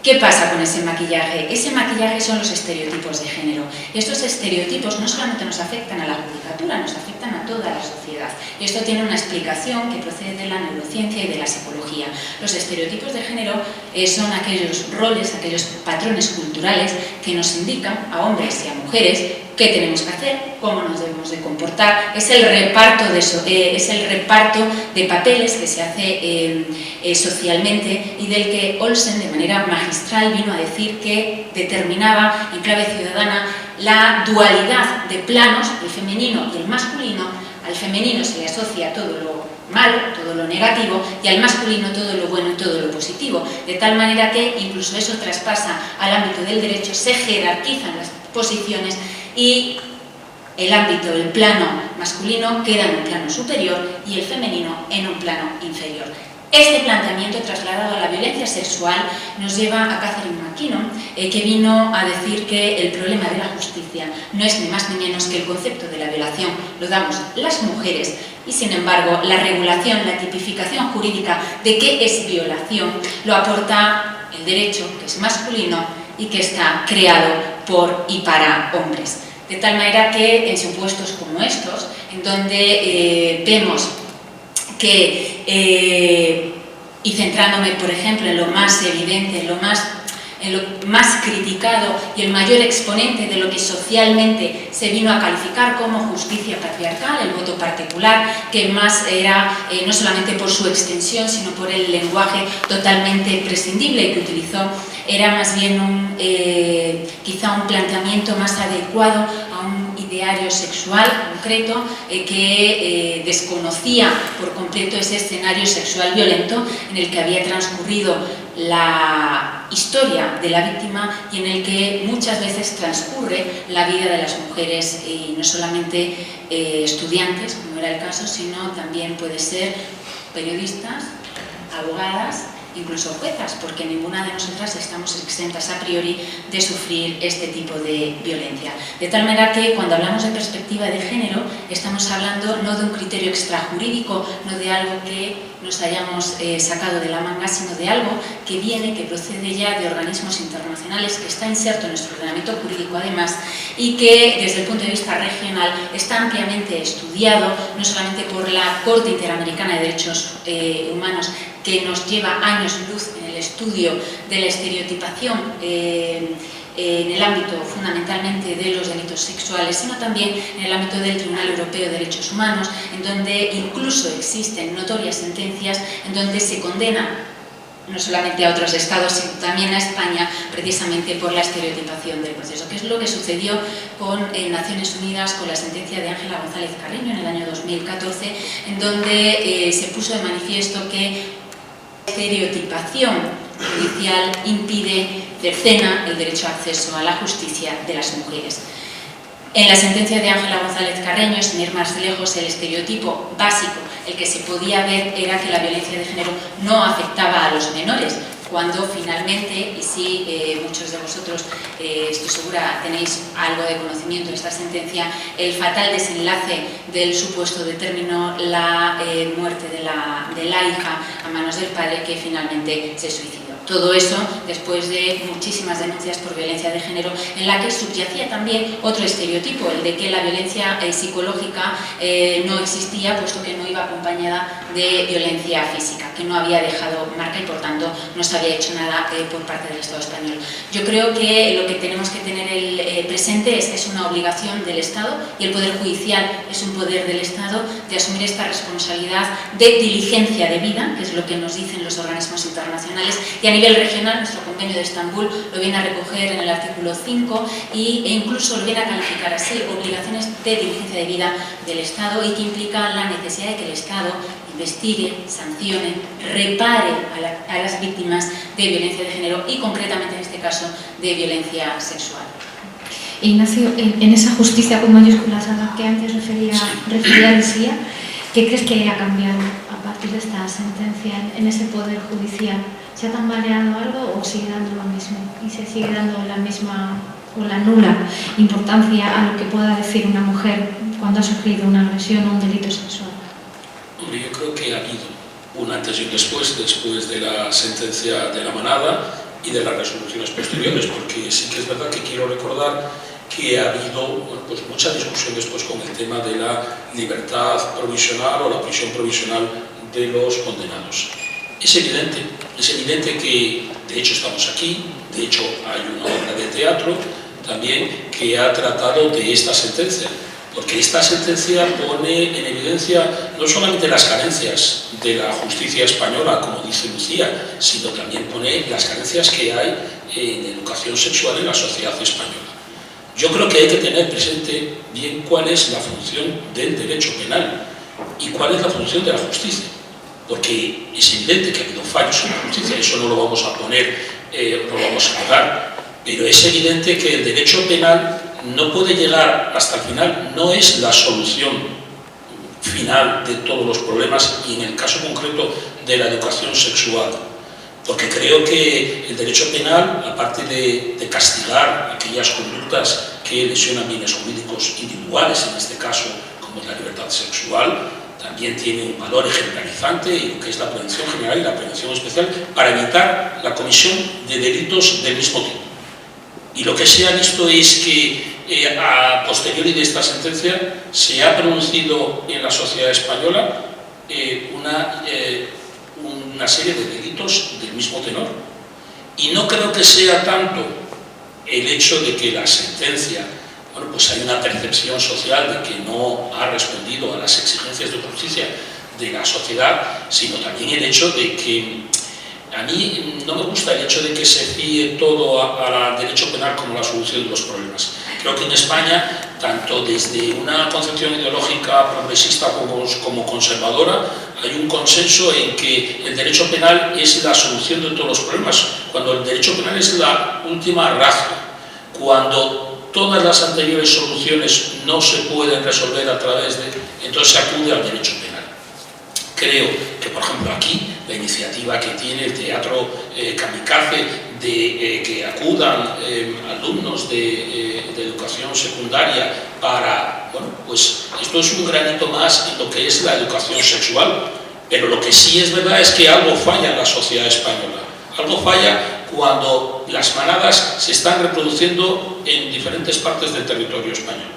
¿Qué pasa con ese maquillaje? Ese maquillaje son los estereotipos de género. Estos estereotipos no solamente nos afectan a la judicatura, nos afectan a toda la sociedad. Y esto tiene una explicación que procede de la neurociencia y de la psicología. Los estereotipos de género son aquellos roles, aquellos patrones culturales que nos indican a hombres y a mujeres qué tenemos que hacer, cómo nos debemos de comportar. Es el reparto de papeles que se hace socialmente y del que Olsen de manera magistral vino a decir que determinaba en clave ciudadana la dualidad de planos, el femenino y el masculino. Al femenino se le asocia todo lo malo, todo lo negativo, y al masculino todo lo bueno y todo lo positivo, de tal manera que incluso eso traspasa al ámbito del derecho, se jerarquizan las posiciones y el ámbito, el plano masculino queda en un plano superior y el femenino en un plano inferior. Este planteamiento trasladado a la violencia sexual nos lleva a Catherine McKinnon, que vino a decir que el problema de la justicia no es ni más ni menos que el concepto de la violación lo damos las mujeres y, sin embargo, la regulación, la tipificación jurídica de qué es violación lo aporta el derecho, que es masculino y que está creado por y para hombres. De tal manera que en supuestos como estos, en donde vemos que, y centrándome por ejemplo en lo más evidente, en lo más criticado y el mayor exponente de lo que socialmente se vino a calificar como justicia patriarcal, el voto particular, que más era no solamente por su extensión, sino por el lenguaje totalmente prescindible que utilizó, era más bien quizá un planteamiento más adecuado a un ideario sexual concreto que desconocía por completo ese escenario sexual violento en el que había transcurrido la historia de la víctima y en el que muchas veces transcurre la vida de las mujeres, y no solamente estudiantes, como era el caso, sino también puede ser periodistas, abogadas, incluso juezas, porque ninguna de nosotras estamos exentas a priori de sufrir este tipo de violencia. De tal manera que cuando hablamos de perspectiva de género, estamos hablando no de un criterio extrajurídico, no de algo que nos hayamos sacado de la manga, sino de algo que viene, que procede ya de organismos internacionales, que está inserto en nuestro ordenamiento jurídico además, y que desde el punto de vista regional está ampliamente estudiado, no solamente por la Corte Interamericana de Derechos Humanos, que nos lleva años luz en el estudio de la estereotipación en el ámbito fundamentalmente de los delitos sexuales, sino también en el ámbito del Tribunal Europeo de Derechos Humanos, en donde incluso existen notorias sentencias en donde se condena no solamente a otros estados, sino también a España, precisamente por la estereotipación del proceso, que es lo que sucedió con Naciones Unidas con la sentencia de Ángela González Carreño en el año 2014, en donde se puso de manifiesto que la estereotipación judicial impide, cercena el derecho a acceso a la justicia de las mujeres. En la sentencia de Ángela González Carreño, sin ir más lejos, el estereotipo básico, el que se podía ver, era que la violencia de género no afectaba a los menores, cuando finalmente, y sí, muchos de vosotros, estoy segura, tenéis algo de conocimiento de esta sentencia, el fatal desenlace del supuesto determinó la muerte de la hija a manos del padre, que finalmente se suicidó. Todo eso después de muchísimas denuncias por violencia de género, en la que subyacía también otro estereotipo, el de que la violencia psicológica no existía, puesto que no iba acompañada de violencia física, que no había dejado marca y por tanto no se había hecho nada por parte del Estado español. Yo creo que lo que tenemos que tener presente es que es una obligación del Estado, y el Poder Judicial es un poder del Estado, de asumir esta responsabilidad de diligencia debida, que es lo que nos dicen los organismos internacionales, y a nivel regional nuestra Convenio de Estambul lo viene a recoger en el artículo 5 e incluso lo viene a calificar así, obligaciones de diligencia debida del Estado, y que implica la necesidad de que el Estado investigue, sancione, repare a las víctimas de violencia de género y concretamente en este caso de violencia sexual. Ignacio, en esa justicia con mayúsculas a la que antes refería Lucía, ¿qué crees que ha cambiado a partir de esta sentencia en ese poder judicial? ¿Se ha tambaleado algo o sigue dando lo mismo? ¿Y se sigue dando la misma o la nula importancia a lo que pueda decir una mujer cuando ha sufrido una agresión o un delito sexual? Hombre, yo creo que ha habido un antes y un después de la sentencia de la Manada y de las resoluciones posteriores, porque sí que es verdad que quiero recordar que ha habido pues mucha discusión después con el tema de la libertad provisional o la prisión provisional de los condenados. Es evidente que, de hecho, estamos aquí, de hecho hay una obra de teatro también que ha tratado de esta sentencia, porque esta sentencia pone en evidencia no solamente las carencias de la justicia española, como dice Lucía, sino también pone las carencias que hay en educación sexual en la sociedad española. Yo creo que hay que tener presente bien cuál es la función del derecho penal y cuál es la función de la justicia, porque es evidente que ha habido fallos en la justicia, eso no lo vamos a poner, no lo vamos a negar, pero es evidente que el derecho penal no puede llegar hasta el final, no es la solución final de todos los problemas y en el caso concreto de la educación sexual. Porque creo que el derecho penal, aparte de castigar aquellas conductas que lesionan bienes jurídicos individuales, en este caso como es la libertad sexual, también tiene un valor ejemplarizante y lo que es la prevención general y la prevención especial para evitar la comisión de delitos del mismo tipo. Y lo que se ha visto es que a posteriori de esta sentencia se ha producido en la sociedad española una serie de delitos del mismo tenor. Y no creo que sea tanto el hecho de que la sentencia, bueno, pues hay una percepción social de que no ha respondido a las exigencias de justicia de la sociedad, sino también el hecho de que a mí no me gusta el hecho de que se fíe todo al derecho penal como la solución de los problemas. Creo que en España, tanto desde una concepción ideológica progresista como conservadora, hay un consenso en que el derecho penal es la solución de todos los problemas, cuando el derecho penal es la última ratio, cuando todas las anteriores soluciones no se pueden resolver a través de... entonces se acude al derecho penal. Creo que, por ejemplo, aquí la iniciativa que tiene el Teatro Kamikaze de que acudan alumnos de educación secundaria para, bueno, pues esto es un granito más en lo que es la educación sexual, pero lo que sí es verdad es que algo falla en la sociedad española, algo falla cuando las manadas se están reproduciendo en diferentes partes del territorio español.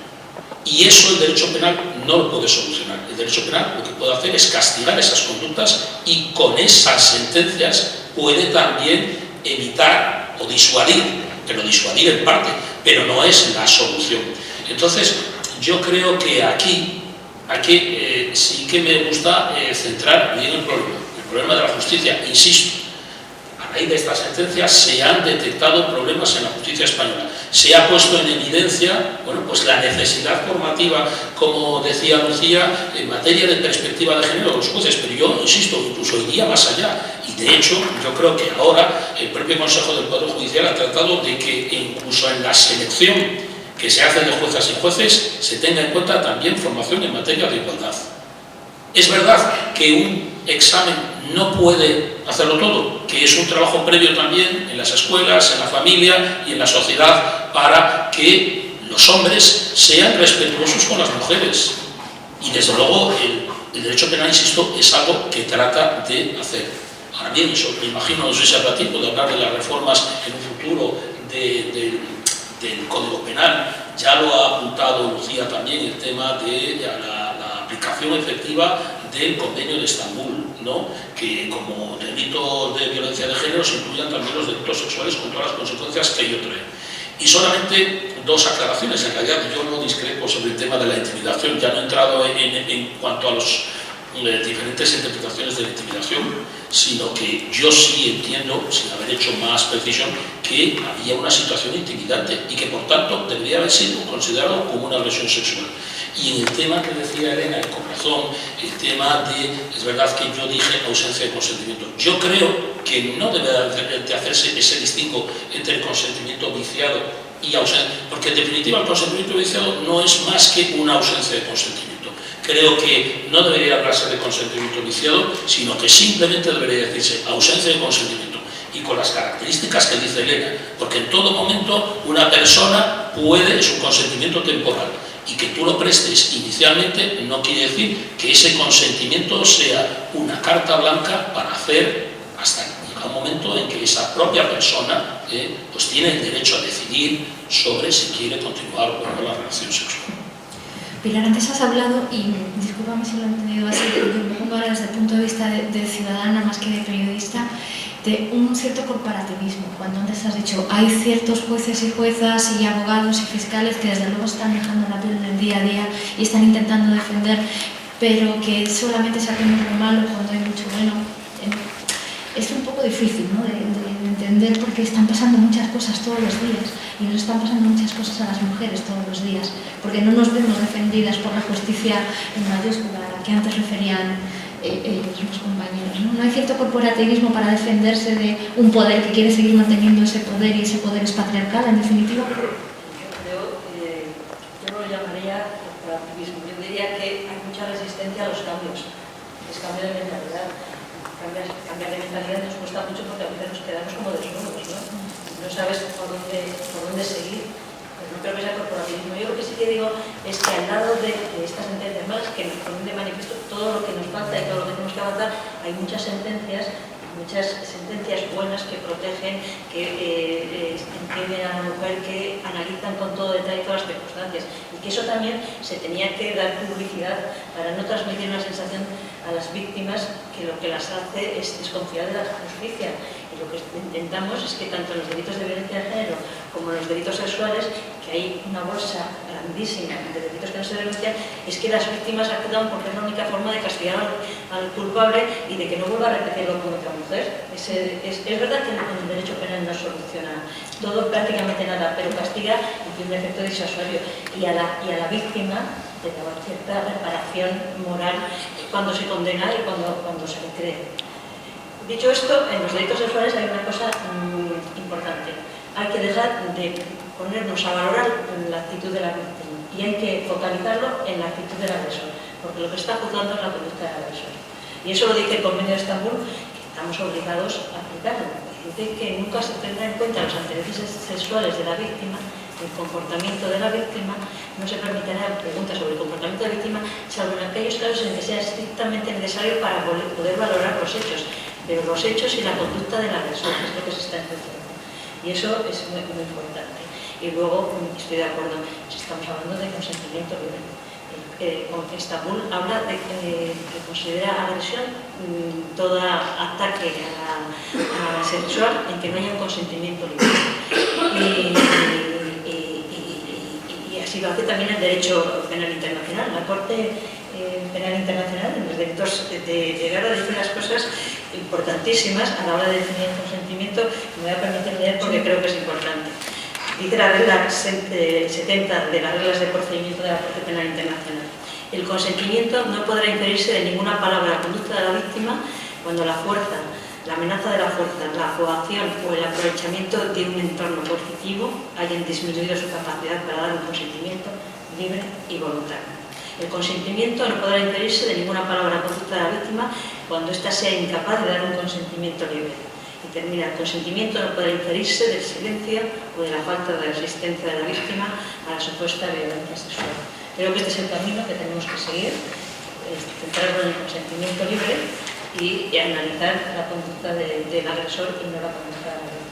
Y eso el derecho penal no lo puede solucionar. El derecho penal lo que puede hacer es castigar esas conductas y con esas sentencias puede también evitar o disuadir, pero disuadir en parte, pero no es la solución. Entonces, yo creo que aquí sí que me gusta centrar bien el problema de la justicia. Insisto, a raíz de esta sentencia se han detectado problemas en la justicia española. Se ha puesto en evidencia, bueno, pues la necesidad formativa, como decía Lucía, en materia de perspectiva de género de los jueces, pero yo insisto, incluso iría más allá. Y de hecho, yo creo que ahora el propio Consejo del Poder Judicial ha tratado de que incluso en la selección que se hace de juezas y jueces se tenga en cuenta también formación en materia de igualdad. Es verdad que un examen no puede hacerlo todo, que es un trabajo previo también en las escuelas, en la familia y en la sociedad para que los hombres sean respetuosos con las mujeres. Y desde luego el derecho penal, insisto, es algo que trata de hacer. Ahora bien, eso me imagino, no sé si habrá tiempo de hablar de las reformas en un futuro del Código Penal. Ya lo ha apuntado Lucía también, el tema de la aplicación efectiva del Convenio de Estambul, ¿no? Que como delitos de violencia de género se incluyan también los delitos sexuales con todas las consecuencias que ello trae. Y solamente dos aclaraciones. En realidad yo no discrepo sobre el tema de la intimidación, ya no he entrado en cuanto a los diferentes interpretaciones de la intimidación, sino que yo sí entiendo, sin haber hecho más precisión, que había una situación intimidante y que por tanto debería haber sido considerado como una agresión sexual. Y en el tema que decía Elena, el corazón, el tema de, es verdad que yo dije ausencia de consentimiento. Yo creo que no debe de hacerse ese distingo entre el consentimiento viciado y ausencia, porque en definitiva el consentimiento viciado no es más que una ausencia de consentimiento. Creo que no debería hablarse de consentimiento viciado, sino que simplemente debería decirse ausencia de consentimiento, y con las características que dice Elena, porque en todo momento una persona puede, es un consentimiento temporal, y que tú lo prestes inicialmente no quiere decir que ese consentimiento sea una carta blanca para hacer hasta que llega un momento en que esa propia persona pues tiene el derecho a decidir sobre si quiere continuar o no la relación sexual. Pilar, antes has hablado, y discúlpame si lo he entendido así, yo me pongo ahora desde el punto de vista de ciudadana más que de periodista, de un cierto corporativismo. Cuando antes has dicho, hay ciertos jueces y juezas y abogados y fiscales que desde luego están dejando la piel del día a día y están intentando defender, pero que solamente saquen lo malo cuando hay mucho bueno. Es un poco difícil, ¿no?, de entender, porque están pasando muchas cosas todos los días y nos están pasando muchas cosas a las mujeres todos los días, porque no nos vemos defendidas por la justicia en mayúscula, a la que antes referían ellos, los compañeros, ¿no? No hay cierto corporativismo para defenderse de un poder que quiere seguir manteniendo ese poder, y ese poder es patriarcal, en definitiva. Yo no lo llamaría corporativismo, yo diría que hay mucha resistencia a los cambios, es cambio de mentalidad. Cambiar de mentalidad nos cuesta mucho porque a veces nos quedamos como desnudos, ¿no? No sabes por dónde seguir. Pero no creo que sea corporativismo. Yo lo que sí que digo es que al lado de estas sentencias malas, que nos ponen de manifiesto todo lo que nos falta y todo lo que tenemos que avanzar, hay muchas sentencias buenas que protegen, que entienden a la mujer, que analizan con todo detalle todas las circunstancias, y que eso también se tenía que dar publicidad para no transmitir una sensación a las víctimas que lo que las hace es desconfiar de la justicia. Y lo que intentamos es que tanto en los delitos de violencia de género como en los delitos sexuales, que hay una bolsa grandísima de delitos que no se denuncian, es que las víctimas acudan, porque es la única forma de castigar al culpable y de que no vuelva a repetirlo con otra mujer. Es verdad que el derecho penal no soluciona todo, prácticamente nada, pero castiga y tiene un efecto disuasorio, y a la víctima de dar cierta reparación moral cuando se condena y cuando se le cree. Dicho esto, en los delitos sexuales hay una cosa importante. Hay que dejar de ponernos a valorar la actitud de la víctima y hay que focalizarlo en la actitud del agresor, porque lo que está juzgando es la conducta del agresor. Y eso lo dice el Convenio de Estambul, que estamos obligados a aplicarlo. Dice que nunca se tendrá en cuenta los antecedentes sexuales de la víctima, el comportamiento de la víctima, no se permitirá preguntas sobre el comportamiento de la víctima, salvo en aquellos casos en que sea estrictamente necesario para poder valorar los hechos, pero los hechos y la conducta del agresor, que es lo que se está entendiendo. Y eso es muy, muy importante. Y luego, estoy de acuerdo, si estamos hablando de consentimiento libre. Estambul habla de que considera agresión todo ataque a la sexual en que no haya un consentimiento libre. Y así lo hace también el derecho penal internacional. La Corte Penal Internacional, en los delitos de guerra, dice unas cosas importantísimas a la hora de definir el consentimiento, que me voy a permitir leer porque creo que es importante. Dice la regla 70 de las reglas de procedimiento de la Corte Penal Internacional. El consentimiento no podrá inferirse de ninguna palabra o conducta de la víctima cuando la fuerza, la amenaza de la fuerza, la coacción o el aprovechamiento de un entorno coercitivo hayan disminuido su capacidad para dar un consentimiento libre y voluntario. El consentimiento no podrá inferirse de ninguna palabra o conducta de la víctima cuando ésta sea incapaz de dar un consentimiento libre. Y termina, el consentimiento no podrá inferirse del silencio o de la falta de resistencia de la víctima a la supuesta violencia sexual. Creo que este es el camino que tenemos que seguir, centrarnos en el consentimiento libre y analizar la conducta del agresor y no la conducta de la víctima.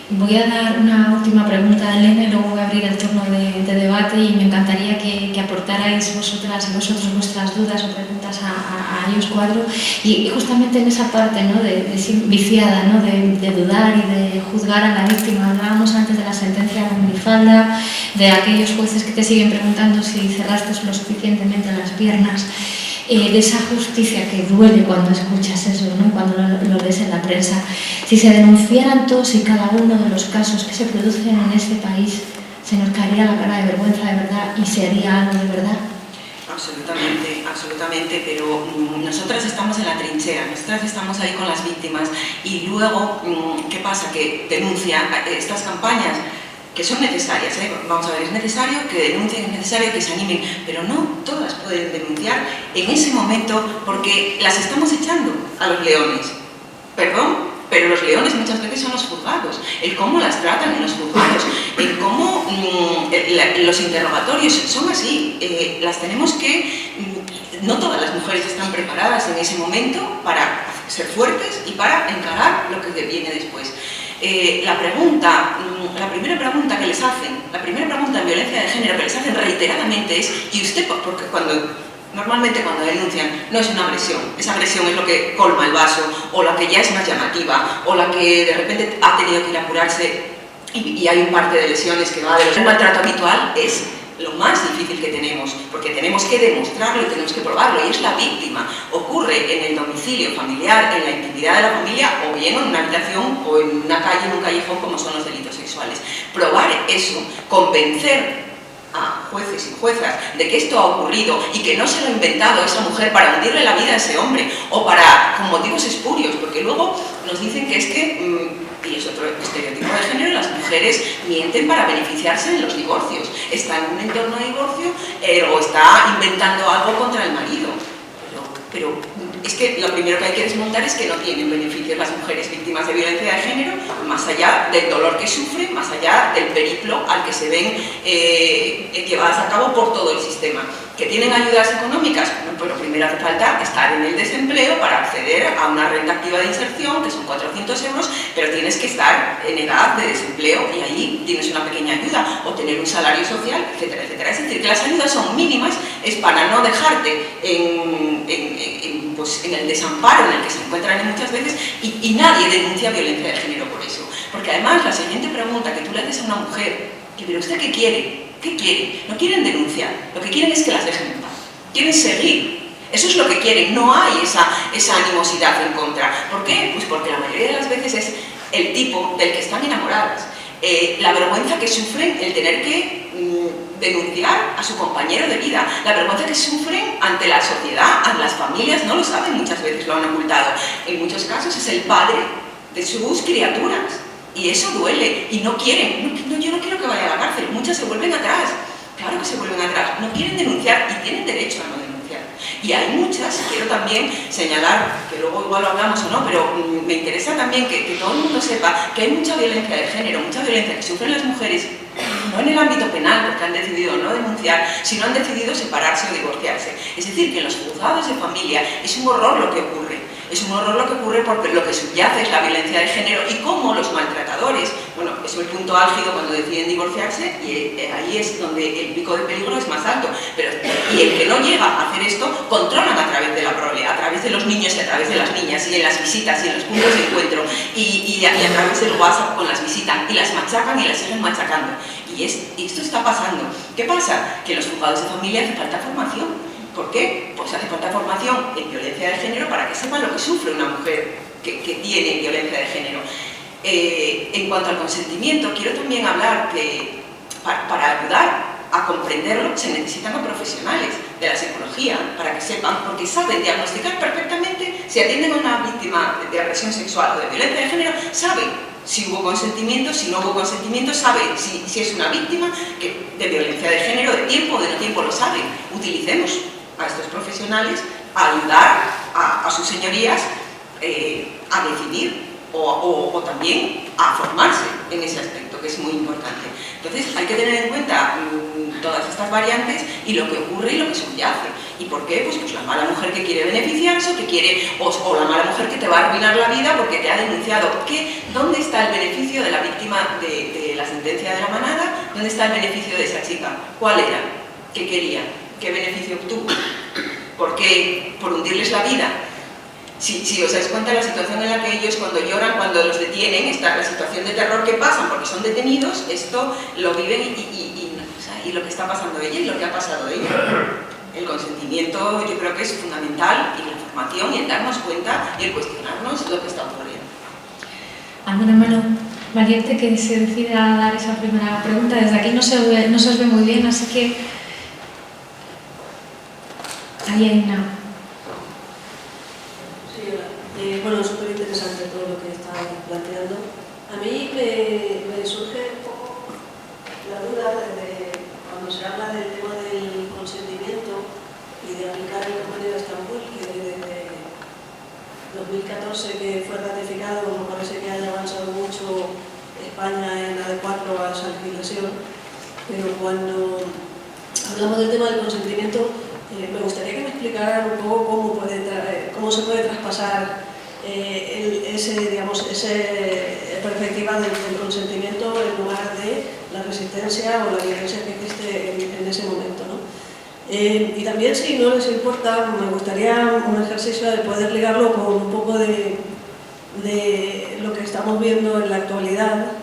Voy a dar una última pregunta a Elena y luego voy a abrir el turno de debate, y me encantaría que aportarais vosotras y vosotros vuestras dudas o preguntas a ellos cuatro, y justamente en esa parte, ¿no?, de ser viciada, ¿no?, de dudar y de juzgar a la víctima. Hablábamos antes de la sentencia de minifalda, de aquellos jueces que te siguen preguntando si cerraste lo suficientemente las piernas. de esa justicia que duele cuando escuchas eso, ¿no? Cuando lo lees en la prensa. Si se denunciaran todos y cada uno de los casos que se producen en este país, se nos caería la cara de vergüenza de verdad y se haría algo de verdad. Absolutamente, absolutamente, pero nosotras estamos en la trinchera, nosotras estamos ahí con las víctimas y luego, ¿qué pasa? Que denuncian estas campañas que son necesarias, ¿eh? Vamos a ver, es necesario que denuncien, es necesario que se animen, pero no todas pueden denunciar en ese momento porque las estamos echando a los leones. Perdón, pero los leones muchas veces son los juzgados, el cómo las tratan en los juzgados, el cómo los interrogatorios son así, las tenemos que... No todas las mujeres están preparadas en ese momento para ser fuertes y para encarar lo que viene después. La primera pregunta que les hacen, la primera pregunta en violencia de género que les hacen reiteradamente es ¿y usted? Porque normalmente cuando denuncian no es una agresión, esa agresión es lo que colma el vaso, o la que ya es más llamativa, o la que de repente ha tenido que ir a curarse y hay un parte de lesiones que va de los... El maltrato habitual es lo más difícil que tenemos, porque tenemos que demostrarlo y tenemos que probarlo, y es la víctima. Ocurre en el domicilio familiar, en la intimidad de la familia, o bien en una habitación o en una calle, en un callejón, como son los delitos sexuales. Probar eso, convencer a jueces y juezas de que esto ha ocurrido y que no se lo ha inventado esa mujer para hundirle la vida a ese hombre o con motivos espurios, porque luego nos dicen que es que, y es otro estereotipo de género, las mujeres mienten para beneficiarse en los divorcios, está en un entorno de divorcio o está inventando algo contra el marido. Pero es que lo primero que hay que desmontar es que no tienen beneficios las mujeres víctimas de violencia de género, más allá del dolor que sufren, más allá del periplo al que se ven llevadas a cabo por todo el sistema. ¿Que tienen ayudas económicas? Bueno, pero primero hace falta estar en el desempleo para acceder a una renta activa de inserción, que son 400 euros, pero tienes que estar en edad de desempleo y ahí tienes una pequeña ayuda, o tener un salario social, etcétera, etcétera. Es decir, que las ayudas son mínimas, es para no dejarte en el desamparo en el que se encuentran muchas veces y nadie denuncia violencia de género por eso. Porque además la siguiente pregunta que tú le haces a una mujer, ¿pero usted qué quiere? ¿Qué quiere? No quieren denunciar, lo que quieren es que las dejen en paz. Quieren seguir. Eso es lo que quieren, no hay esa animosidad en contra. ¿Por qué? Pues porque la mayoría de las veces es el tipo del que están enamoradas. La vergüenza que sufren el tener que denunciar a su compañero de vida, la vergüenza que sufren ante la sociedad, ante las familias, no lo saben, muchas veces lo han ocultado. En muchos casos es el padre de sus criaturas. Y eso duele, y no quieren, yo no quiero que vaya a la cárcel, muchas se vuelven atrás, claro que se vuelven atrás, no quieren denunciar y tienen derecho a no denunciar. Y hay muchas, quiero también señalar, que luego igual lo hablamos o no, pero me interesa también que todo el mundo sepa que hay mucha violencia de género, mucha violencia que sufren las mujeres, no en el ámbito penal, porque han decidido no denunciar, sino han decidido separarse o divorciarse. Es decir, que en los juzgados de familia es un horror lo que ocurre. Es un horror lo que ocurre porque lo que subyace es la violencia de género y cómo los maltratadores, bueno, es el punto álgido cuando deciden divorciarse y ahí es donde el pico de peligro es más alto. Y el que no llega a hacer esto, controlan a través de la prole, a través de los niños y a través de las niñas y en las visitas y en los puntos de encuentro y a través del WhatsApp con las visitan y las machacan y las siguen machacando. Y esto está pasando. ¿Qué pasa? Que en los juzgados de familia hace falta formación. ¿Por qué? Pues hace falta formación en violencia de género para que sepan lo que sufre una mujer que tiene violencia de género. En cuanto al consentimiento, quiero también hablar que para ayudar a comprenderlo se necesitan a profesionales de la psicología para que sepan, porque saben diagnosticar perfectamente si atienden a una víctima de agresión sexual o de violencia de género, saben si hubo consentimiento, si no hubo consentimiento, saben si es una víctima de violencia de género, de tiempo o de no tiempo, lo saben. Utilicemos a estos profesionales a ayudar a sus señorías a decidir o también a formarse en ese aspecto, que es muy importante. Entonces hay que tener en cuenta todas estas variantes y lo que ocurre y lo que subyace. ¿Y por qué? Pues la mala mujer que quiere beneficiarse o la mala mujer que te va a arruinar la vida porque te ha denunciado. ¿Dónde está el beneficio de la víctima de la sentencia de la manada? ¿Dónde está el beneficio de esa chica? ¿Cuál era? ¿Qué quería? ¿Qué beneficio obtuvo? ¿Por qué? ¿Por hundirles la vida? Si os dais cuenta de la situación en la que ellos cuando lloran, cuando los detienen, está la situación de terror que pasan porque son detenidos, esto lo viven y lo que está pasando a ella y lo que ha pasado a ella. El consentimiento yo creo que es fundamental, y la información, y el darnos cuenta y el cuestionarnos lo que está ocurriendo. ¿Alguna mano valiente que se decida a dar esa primera pregunta? Desde aquí no se os ve muy bien, así que ahí hay una. Sí, hola. Bueno, es súper interesante todo lo que está planteando. A mí me surge un poco la duda de cuando se habla del tema del consentimiento y de aplicar el Convenio de Estambul, que desde 2014 que fue ratificado, me parece que haya avanzado mucho España en adecuarlo a esa legislación, pero cuando hablamos del tema del consentimiento, me gustaría que me explicaran un poco cómo se puede traspasar esa perspectiva del consentimiento en lugar de la resistencia o la violencia que existe en ese momento, ¿no? Y también, si no les importa, me gustaría un ejercicio de poder ligarlo con un poco de lo que estamos viendo en la actualidad,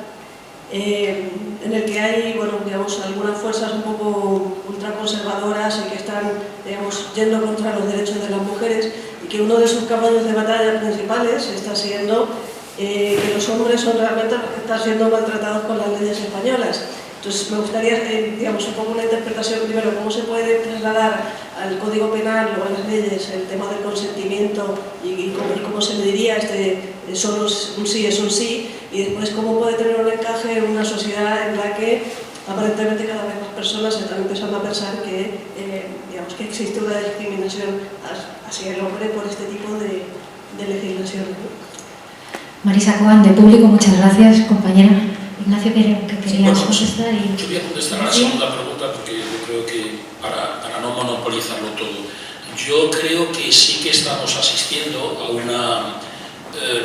en el que hay, bueno, digamos, algunas fuerzas un poco ultraconservadoras y que están, digamos, yendo contra los derechos de las mujeres, y que uno de sus caballos de batalla principales está siendo que los hombres son realmente los que están siendo maltratados con las leyes españolas. Entonces, me gustaría, digamos, un poco una interpretación primero, cómo se puede trasladar al Código Penal o a las leyes el tema del consentimiento y cómo se le diría solo un sí es un sí, y después cómo puede tener un encaje en una sociedad en la que aparentemente cada vez más personas están empezando a pensar que, digamos, que existe una discriminación hacia el hombre por este tipo de legislación, ¿no? Marisa Coan, de Público, muchas gracias, compañera. Ignacio, que querías contestar. Yo voy a contestar a la segunda pregunta porque yo creo que para no monopolizarlo todo, yo creo que sí que estamos asistiendo a una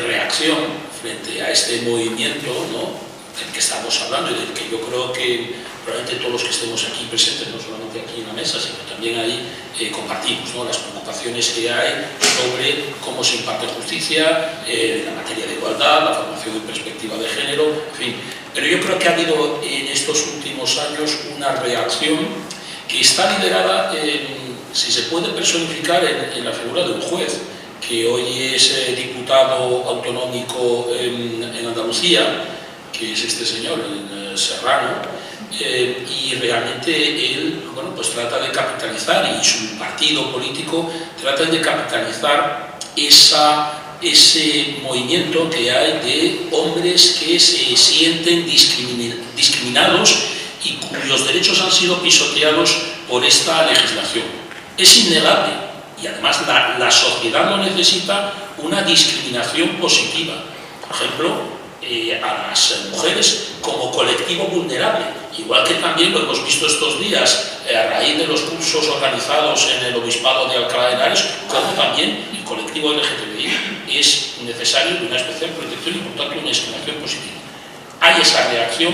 reacción frente a este movimiento, ¿no?, del que estamos hablando y del que yo creo que probablemente todos los que estemos aquí presentes, no solamente aquí en la mesa, sino también ahí compartimos, ¿no?, las preocupaciones que hay sobre cómo se imparte justicia, la materia de igualdad, la formación en perspectiva de género, en fin. Pero yo creo que ha habido en estos últimos años una reacción que está liderada, si se puede personificar, en la figura de un juez, que hoy es diputado autonómico en Andalucía, que es este señor, Serrano, y realmente él, bueno, pues trata de capitalizar, y su partido político trata de capitalizar ese movimiento que hay de hombres que se sienten discriminados y cuyos derechos han sido pisoteados por esta legislación. Es innegable, y además la sociedad no necesita una discriminación positiva. Por ejemplo, a las mujeres como colectivo vulnerable, igual que también lo hemos visto estos días a raíz de los cursos organizados en el Obispado de Alcalá de Henares, como también el colectivo LGTBI es necesario de una especial protección y por tanto una discriminación positiva. Hay esa reacción,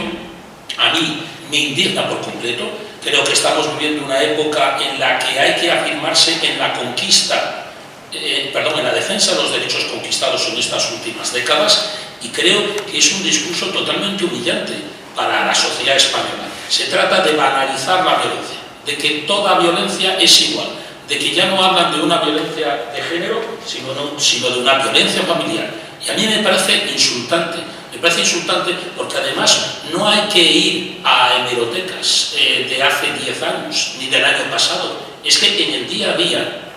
a mí me indigna por completo. Creo que estamos viviendo una época en la que hay que afirmarse en la conquista, en la defensa de los derechos conquistados en estas últimas décadas, y creo que es un discurso totalmente humillante para la sociedad española. Se trata de banalizar la violencia, de que toda violencia es igual, de que ya no hablan de una violencia de género, sino de una violencia familiar. Y a mí me parece insultante porque además no hay que ir a hemerotecas de hace 10 años ni del año pasado. Es que en el día a día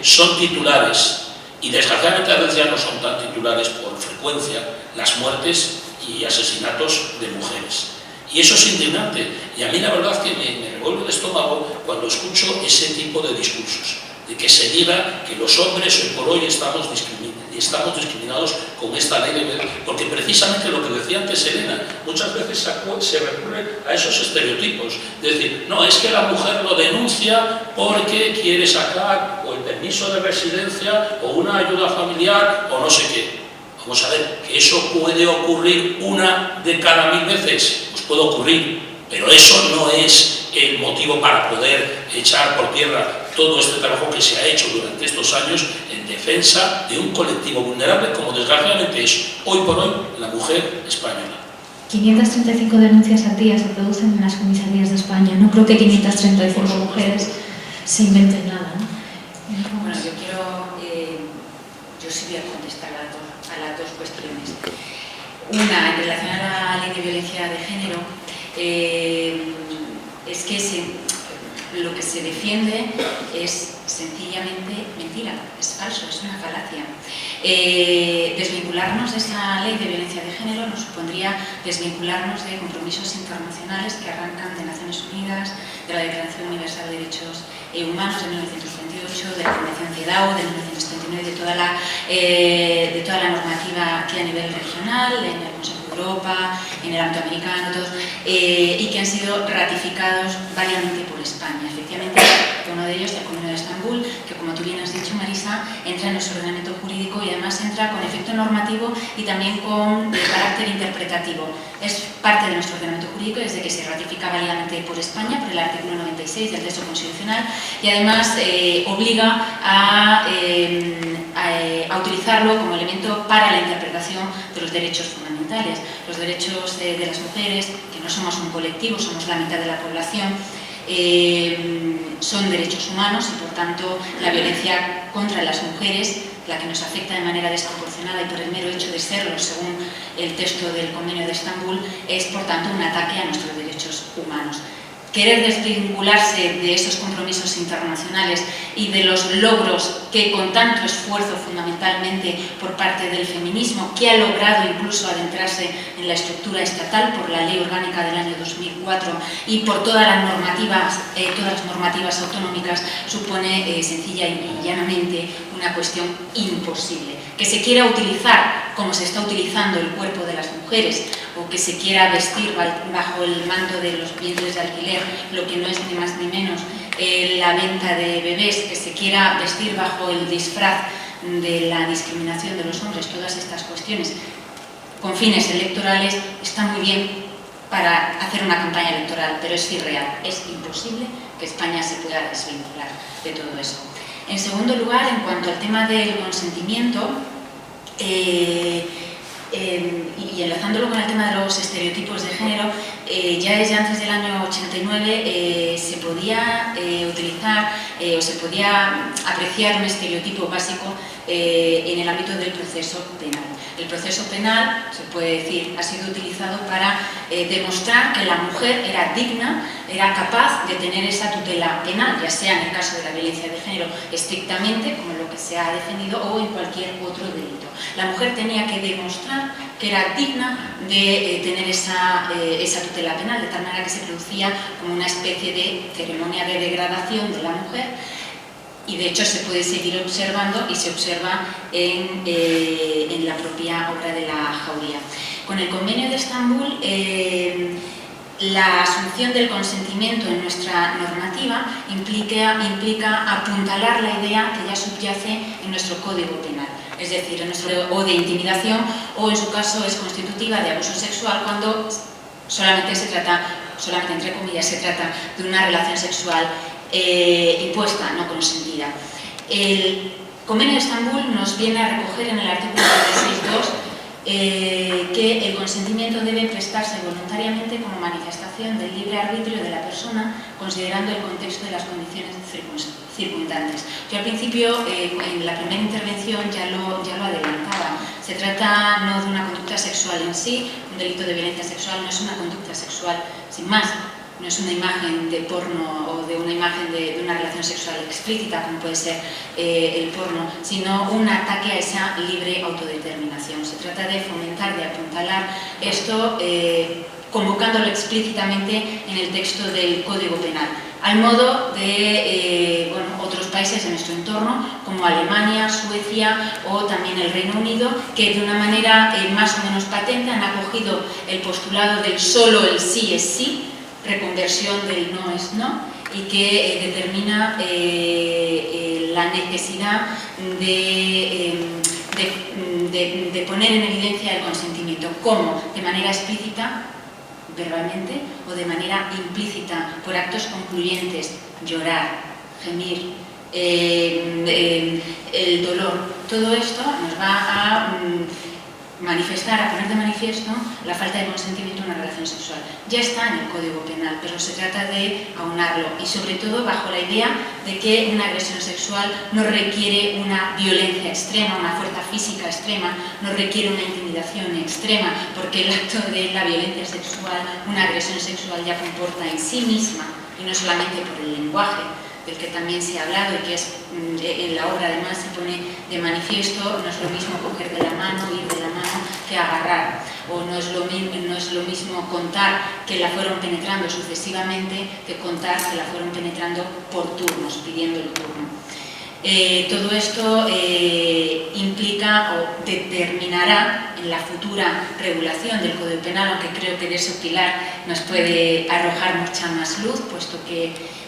son titulares, y desgraciadamente a veces ya no son tan titulares por frecuencia, las muertes y asesinatos de mujeres. Y eso es indignante, y a mí la verdad es que me revuelve el estómago cuando escucho ese tipo de discursos, de que se diga que los hombres hoy por hoy estamos discriminados con esta ley, porque precisamente lo que decía antes Elena, muchas veces se recurre a esos estereotipos, de decir, no, es que la mujer lo denuncia porque quiere sacar o el permiso de residencia o una ayuda familiar o no sé qué. Vamos a ver, que eso puede ocurrir una de cada 1000 veces, pues puede ocurrir, pero eso no es el motivo para poder echar por tierra todo este trabajo que se ha hecho durante estos años en defensa de un colectivo vulnerable como desgraciadamente es hoy por hoy la mujer española. 535 denuncias al día se producen en las comisarías de España. No creo que 535 mujeres se inventen nada, ¿no? Bueno, yo sí voy a contestar a las dos cuestiones. Una, en relación a la ley de violencia de género, es que lo que se defiende es sencillamente mentira, es falso, es una falacia. Desvincularnos de esa ley de violencia de género nos supondría desvincularnos de compromisos internacionales que arrancan de Naciones Unidas, de la Declaración Universal de Derechos Humanos de 1938, de la Convención CEDAW de 1979, de toda la normativa que a nivel regional, en el Consejo de Europa, en el ámbito americano, todos, y que han sido ratificados variamente por España. Efectivamente, uno de ellos, el Convenio de Estambul, que como tú bien has dicho, Marisa, entra en nuestro ordenamiento jurídico y además entra con efecto normativo y también con carácter interpretativo. Es parte de nuestro ordenamiento jurídico desde que se ratifica válidamente por España, por el artículo 96 del texto constitucional, y además obliga a utilizarlo como elemento para la interpretación de los derechos fundamentales. Los derechos de las mujeres, que no somos un colectivo, somos la mitad de la población, son derechos humanos y por tanto la violencia contra las mujeres, la que nos afecta de manera desproporcionada y por el mero hecho de serlo, según el texto del Convenio de Estambul, es por tanto un ataque a nuestros derechos humanos. Querer desvincularse de esos compromisos internacionales y de los logros que con tanto esfuerzo fundamentalmente por parte del feminismo, que ha logrado incluso adentrarse en la estructura estatal por la Ley Orgánica del año 2004 y por todas las normativas autonómicas, supone sencilla y llanamente una cuestión imposible. Que se quiera utilizar, como se está utilizando el cuerpo de las mujeres, o que se quiera vestir bajo el manto de los vientres de alquiler, lo que no es ni más ni menos la venta de bebés, que se quiera vestir bajo el disfraz de la discriminación de los hombres, todas estas cuestiones con fines electorales, está muy bien para hacer una campaña electoral, pero es irreal, es imposible que España se pueda desvincular de todo eso. En segundo lugar, en cuanto al tema del consentimiento, y enlazándolo con el tema de los estereotipos de género, ya desde antes del año 89 se podía utilizar o se podía apreciar un estereotipo básico en el ámbito del proceso penal. El proceso penal, se puede decir, ha sido utilizado para demostrar que la mujer era digna, era capaz de tener esa tutela penal, ya sea en el caso de la violencia de género estrictamente, como lo que se ha defendido, o en cualquier otro delito. La mujer tenía que demostrar que era digna de tener esa tutela penal, de tal manera que se producía como una especie de ceremonia de degradación de la mujer. Y de hecho se puede seguir observando y se observa en la propia obra de la Jauría. Con el Convenio de Estambul, la asunción del consentimiento en nuestra normativa implica apuntalar la idea que ya subyace en nuestro Código Penal, es decir, o de intimidación, o en su caso es constitutiva de abuso sexual cuando solamente entre comillas, se trata de una relación sexual impuesta, no consentida. El Convenio de Estambul nos viene a recoger en el artículo 36.2 que el consentimiento debe prestarse voluntariamente como manifestación del libre arbitrio de la persona, considerando el contexto de las condiciones circundantes. Yo al principio, en la primera intervención, ya lo adelantaba. Se trata no de una conducta sexual en sí, un delito de violencia sexual no es una conducta sexual sin más. No es una imagen de porno o de una imagen de una relación sexual explícita, como puede ser el porno, sino un ataque a esa libre autodeterminación. Se trata de fomentar, de apuntalar esto, convocándolo explícitamente en el texto del Código Penal, al modo de otros países de nuestro entorno, como Alemania, Suecia o también el Reino Unido, que de una manera más o menos patente han acogido el postulado del solo el sí es sí, reconversión del no es no, y que determina la necesidad de poner en evidencia el consentimiento, como de manera explícita, verbalmente, o de manera implícita, por actos concluyentes, llorar, gemir, el dolor. Todo esto nos va a manifestar, a poner de manifiesto la falta de consentimiento en una relación sexual. Ya está en el Código Penal, pero se trata de aunarlo y sobre todo bajo la idea de que una agresión sexual no requiere una violencia extrema, una fuerza física extrema, no requiere una intimidación extrema, porque el acto de la violencia sexual, una agresión sexual ya comporta en sí misma, y no solamente por el lenguaje, del que también se ha hablado y que es, en la obra además se pone de manifiesto, no es lo mismo coger de la mano, ir de la mano, que agarrar, o no es lo mismo contar que la fueron penetrando sucesivamente que contar que la fueron penetrando por turnos, pidiendo el turno. Todo esto implica o determinará en la futura regulación del Código Penal, aunque creo que de eso Pilar nos puede arrojar mucha más luz, puesto que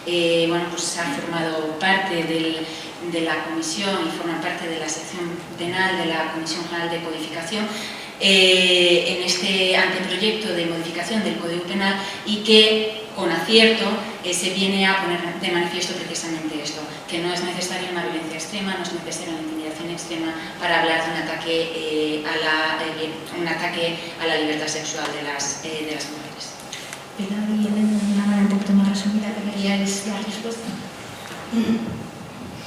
bueno, pues ha formado parte de la comisión y forma parte de la sección penal de la Comisión General de Codificación en este anteproyecto de modificación del Código Penal, y que con acierto se viene a poner de manifiesto precisamente esto, que no es necesaria una violencia extrema, no es necesaria una intimidación extrema para hablar de un ataque a la libertad sexual de las mujeres. Pilar y Elena, de una manera un poquito más resumida, ¿queríais dar respuesta?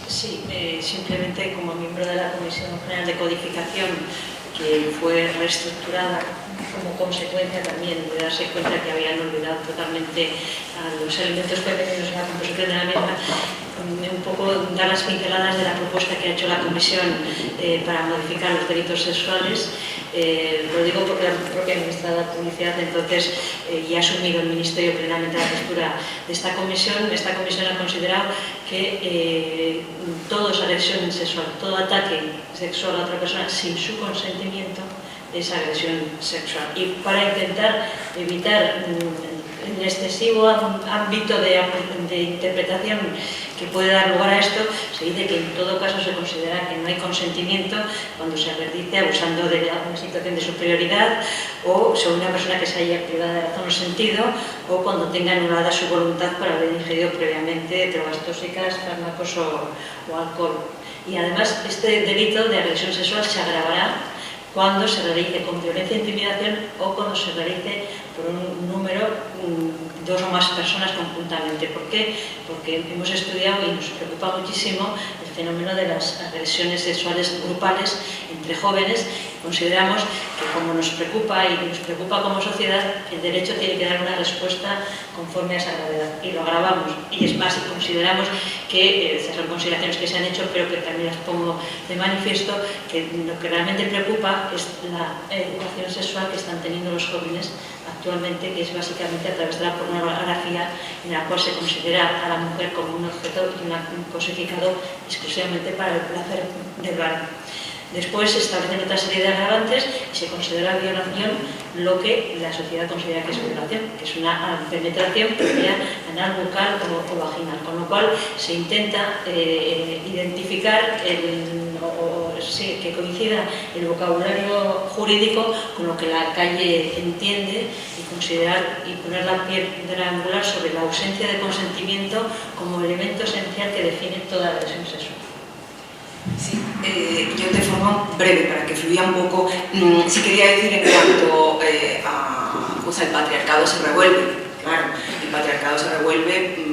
Sí, simplemente como miembro de la Comisión General de Codificación, que fue reestructurada como consecuencia también de darse cuenta que habían olvidado totalmente a los elementos femeninos en la composición de la misma, un poco dar las pinceladas de la propuesta que ha hecho la Comisión para modificar los delitos sexuales. Lo digo porque la propia ministra de la Publicidad entonces ya ha asumido el Ministerio plenamente la postura de esta comisión. Esta comisión ha considerado que toda agresión sexual, todo ataque sexual a otra persona sin su consentimiento es agresión sexual. Y para intentar evitar el excesivo ámbito de interpretación que puede dar lugar a esto, se dice que en todo caso se considera que no hay consentimiento cuando se realice abusando de una situación de superioridad, o sobre una persona que se haya privada de razón o sentido, o cuando tenga anulada su voluntad por haber ingerido previamente drogas tóxicas, fármacos o alcohol. Y además este delito de agresión sexual se agravará cuando se realice con violencia e intimidación o cuando se realice por un número, dos o más personas conjuntamente. ¿Por qué? Porque hemos estudiado y nos preocupa muchísimo el fenómeno de las agresiones sexuales grupales entre jóvenes. Consideramos que como nos preocupa y nos preocupa como sociedad, el derecho tiene que dar una respuesta conforme a esa gravedad. Y lo agravamos. Y es más, consideramos que, esas son consideraciones que se han hecho, pero que también las pongo de manifiesto, que lo que realmente preocupa es la educación sexual que están teniendo los jóvenes actualmente, que es básicamente a través de la pornografía, en la cual se considera a la mujer como un objeto y un cosificado exclusivamente para el placer del varón. Después se establecen otra serie de agravantes y se considera violación lo que la sociedad considera que es violación, que es una penetración previa anal, bucal o vaginal, con lo cual se intenta identificar que coincida el vocabulario jurídico con lo que la calle entiende y considerar y poner la piedra angular sobre la ausencia de consentimiento como elemento esencial que define toda agresión sexual. Sí, yo de forma breve, para que fluya un poco, sí quería decir en cuanto al patriarcado se revuelve. Claro, el patriarcado se revuelve.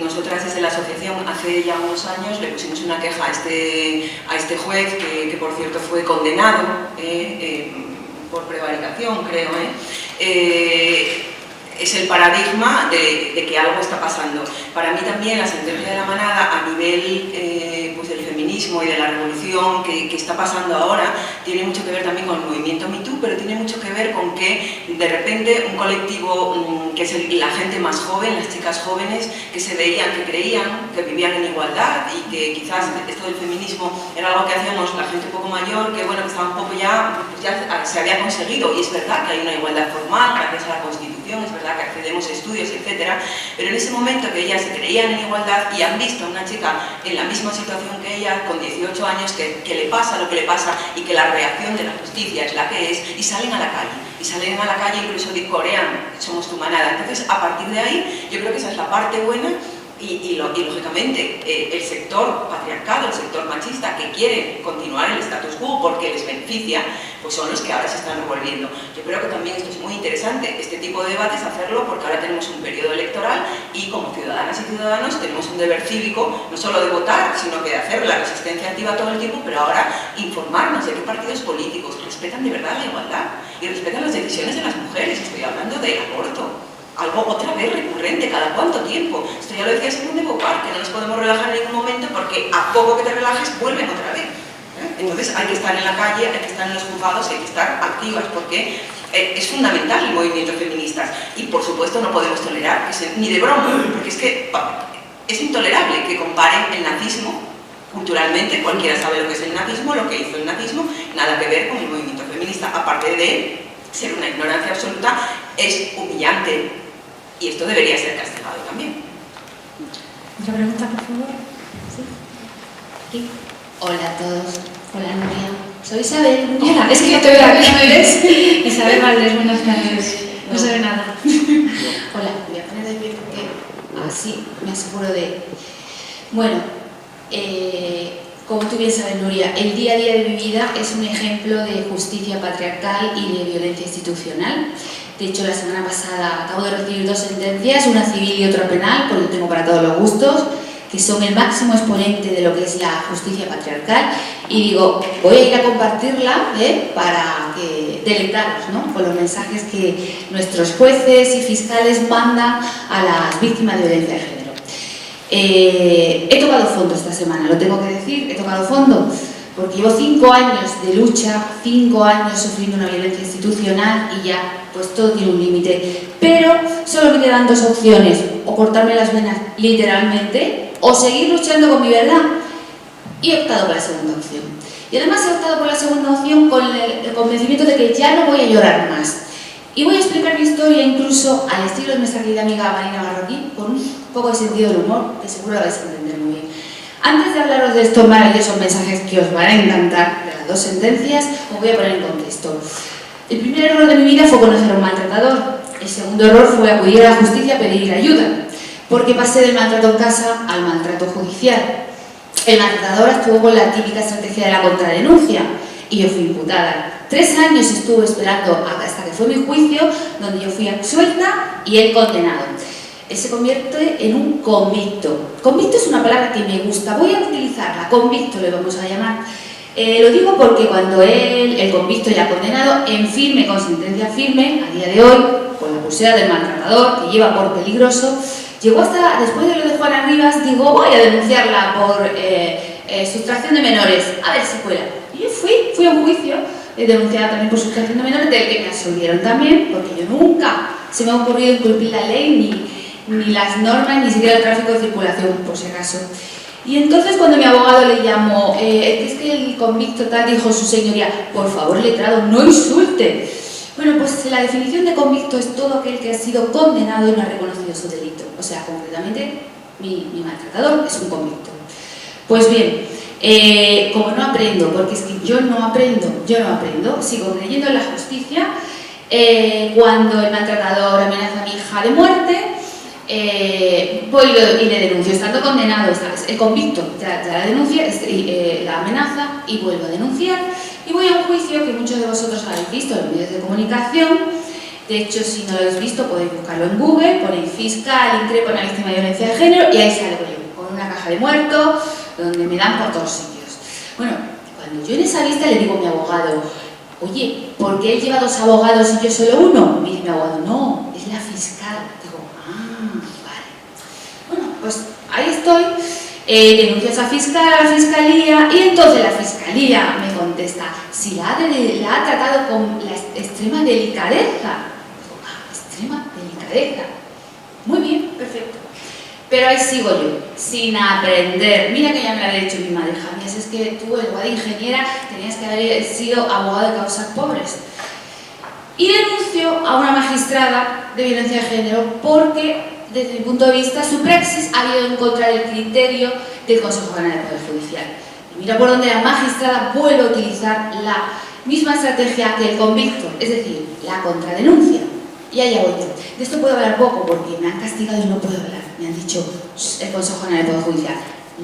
Nosotras desde la asociación hace ya unos años le pusimos una queja a este juez que por cierto fue condenado por prevaricación, creo. Es el paradigma de que algo está pasando. Para mí también la sentencia de la manada a nivel pues del feminismo y de la revolución que está pasando ahora tiene mucho que ver también con el movimiento Me Too, pero tiene mucho que ver con que de repente un colectivo que es la gente más joven, las chicas jóvenes que se veían, que creían que vivían en igualdad y que quizás esto del feminismo era algo que hacíamos la gente un poco mayor, que bueno, que estaba un poco ya se había conseguido, y es verdad que hay una igualdad formal gracias a la Constitución, es verdad que accedemos a estudios, etcétera, pero en ese momento que ellas se creían en igualdad y han visto a una chica en la misma situación que ella, con 18 años, que le pasa lo que le pasa y que la reacción de la justicia es la que es, y salen a la calle, incluso corean, somos tu manada. Entonces, a partir de ahí, yo creo que esa es la parte buena Y lógicamente el sector patriarcado, el sector machista que quiere continuar el status quo porque les beneficia, pues son los que ahora se están revolviendo. Yo creo que también esto es muy interesante, este tipo de debates, hacerlo porque ahora tenemos un periodo electoral y como ciudadanas y ciudadanos tenemos un deber cívico, no solo de votar, sino que de hacer la resistencia activa todo el tiempo, pero ahora informarnos de qué partidos políticos respetan de verdad la igualdad y respetan las decisiones de las mujeres. Estoy hablando del aborto. Algo otra vez recurrente, ¿cada cuánto tiempo? Esto ya lo decía Simone de Beauvoir, que no nos podemos relajar en ningún momento porque a poco que te relajes vuelven otra vez. Entonces hay que estar en la calle, hay que estar en los juzgados, hay que estar activas porque es fundamental el movimiento feminista y por supuesto no podemos tolerar, ni de broma, porque es que es intolerable que comparen el nazismo culturalmente, cualquiera sabe lo que es el nazismo, lo que hizo el nazismo, nada que ver con el movimiento feminista, aparte de ser una ignorancia absoluta, es humillante. Y esto debería ser castigado también. ¿Otra pregunta, por favor? ¿Sí? Aquí. Hola a todos. Hola, Nuria. Soy Isabel. Hola, es que yo te veo aquí, ¿me ves? Isabel Valdés, buenas tardes. No se ve nada. Hola, me voy a poner de pie porque así me aseguro de... Bueno, como tú bien sabes, Nuria, el día a día de mi vida es un ejemplo de justicia patriarcal y de violencia institucional. De hecho, la semana pasada acabo de recibir 2 sentencias, una civil y otra penal, porque tengo para todos los gustos, que son el máximo exponente de lo que es la justicia patriarcal. Y digo, voy a ir a compartirla para que deleitarnos, ¿no?, con los mensajes que nuestros jueces y fiscales mandan a las víctimas de violencia de género. He tocado fondo esta semana, lo tengo que decir, he tocado fondo, porque llevo 5 años de lucha, 5 años sufriendo una violencia institucional y ya, pues todo tiene un límite. Pero solo me quedan 2 opciones, o cortarme las venas literalmente, o seguir luchando con mi verdad. Y he optado por la segunda opción. Y además he optado por la segunda opción con el convencimiento de que ya no voy a llorar más. Y voy a explicar mi historia incluso al estilo de nuestra querida amiga Marina Marroquín, con un poco de sentido del humor, que seguro lo vais a entender muy bien. Antes de hablaros de estos maravillosos mensajes que os van a encantar, de las 2 sentencias, os voy a poner en contexto. El primer error de mi vida fue conocer a un maltratador. El segundo error fue acudir a la justicia a pedir ayuda, porque pasé del maltrato en casa al maltrato judicial. El maltratador actuó con la típica estrategia de la contradenuncia y yo fui imputada. 3 años estuve esperando hasta que fue mi juicio, donde yo fui absuelta y él condenado. Él se convierte en un convicto. Convicto es una palabra que me gusta, voy a utilizarla, convicto le vamos a llamar. Lo digo porque cuando el convicto ya condenado, en firme, con sentencia firme, a día de hoy, con la pulsera del maltratador que lleva por peligroso, llegó hasta, después de lo de Juana Rivas, digo, voy a denunciarla por sustracción de menores, a ver si cuela. Y yo fui a un juicio, denunciada también por sustracción de menores, del que me absolvieron también, porque yo nunca se me ha ocurrido incumplir la ley, ni las normas, ni siquiera el tráfico de circulación, por si acaso. Y entonces cuando mi abogado le llamó, es que el convicto tal, dijo su señoría, por favor, letrado, no insulte. Bueno, pues la definición de convicto es todo aquel que ha sido condenado y no ha reconocido su delito. O sea, concretamente, mi maltratador es un convicto. Pues bien, como no aprendo, porque es que yo no aprendo, sigo creyendo en la justicia. Cuando el maltratador amenaza a mi hija de muerte, voy y le denuncio, estando condenado, el convicto, ya la denuncia, la amenaza y vuelvo a denunciar y voy a un juicio que muchos de vosotros habéis visto en los medios de comunicación. De hecho, si no lo habéis visto, podéis buscarlo en Google, ponéis fiscal, increpa a una víctima de violencia de género y ahí salgo yo, con una caja de muertos, donde me dan por todos sitios. Bueno, cuando yo en esa vista le digo a mi abogado, oye, ¿por qué él lleva 2 abogados y yo solo uno? Me dice mi abogado, no, es la fiscal. Pues ahí estoy, denuncio a esa fiscal, a la fiscalía, y entonces la fiscalía me contesta, si la ha tratado con la extrema delicadeza. Digo, extrema delicadeza. Muy bien, perfecto. Pero ahí sigo yo, sin aprender. Mira que ya me lo había dicho mi madre, Javier, es que tú, en lugar de ingeniera, tenías que haber sido abogado de causas pobres. Y denuncio a una magistrada de violencia de género porque, desde mi punto de vista, su praxis ha ido en contra del criterio del Consejo General del Poder Judicial. Y mira por dónde la magistrada vuelve a utilizar la misma estrategia que el convicto, es decir, la contradenuncia. Y allá voy yo. De esto puedo hablar poco porque me han castigado y no puedo hablar. Me han dicho el Consejo General del Poder Judicial,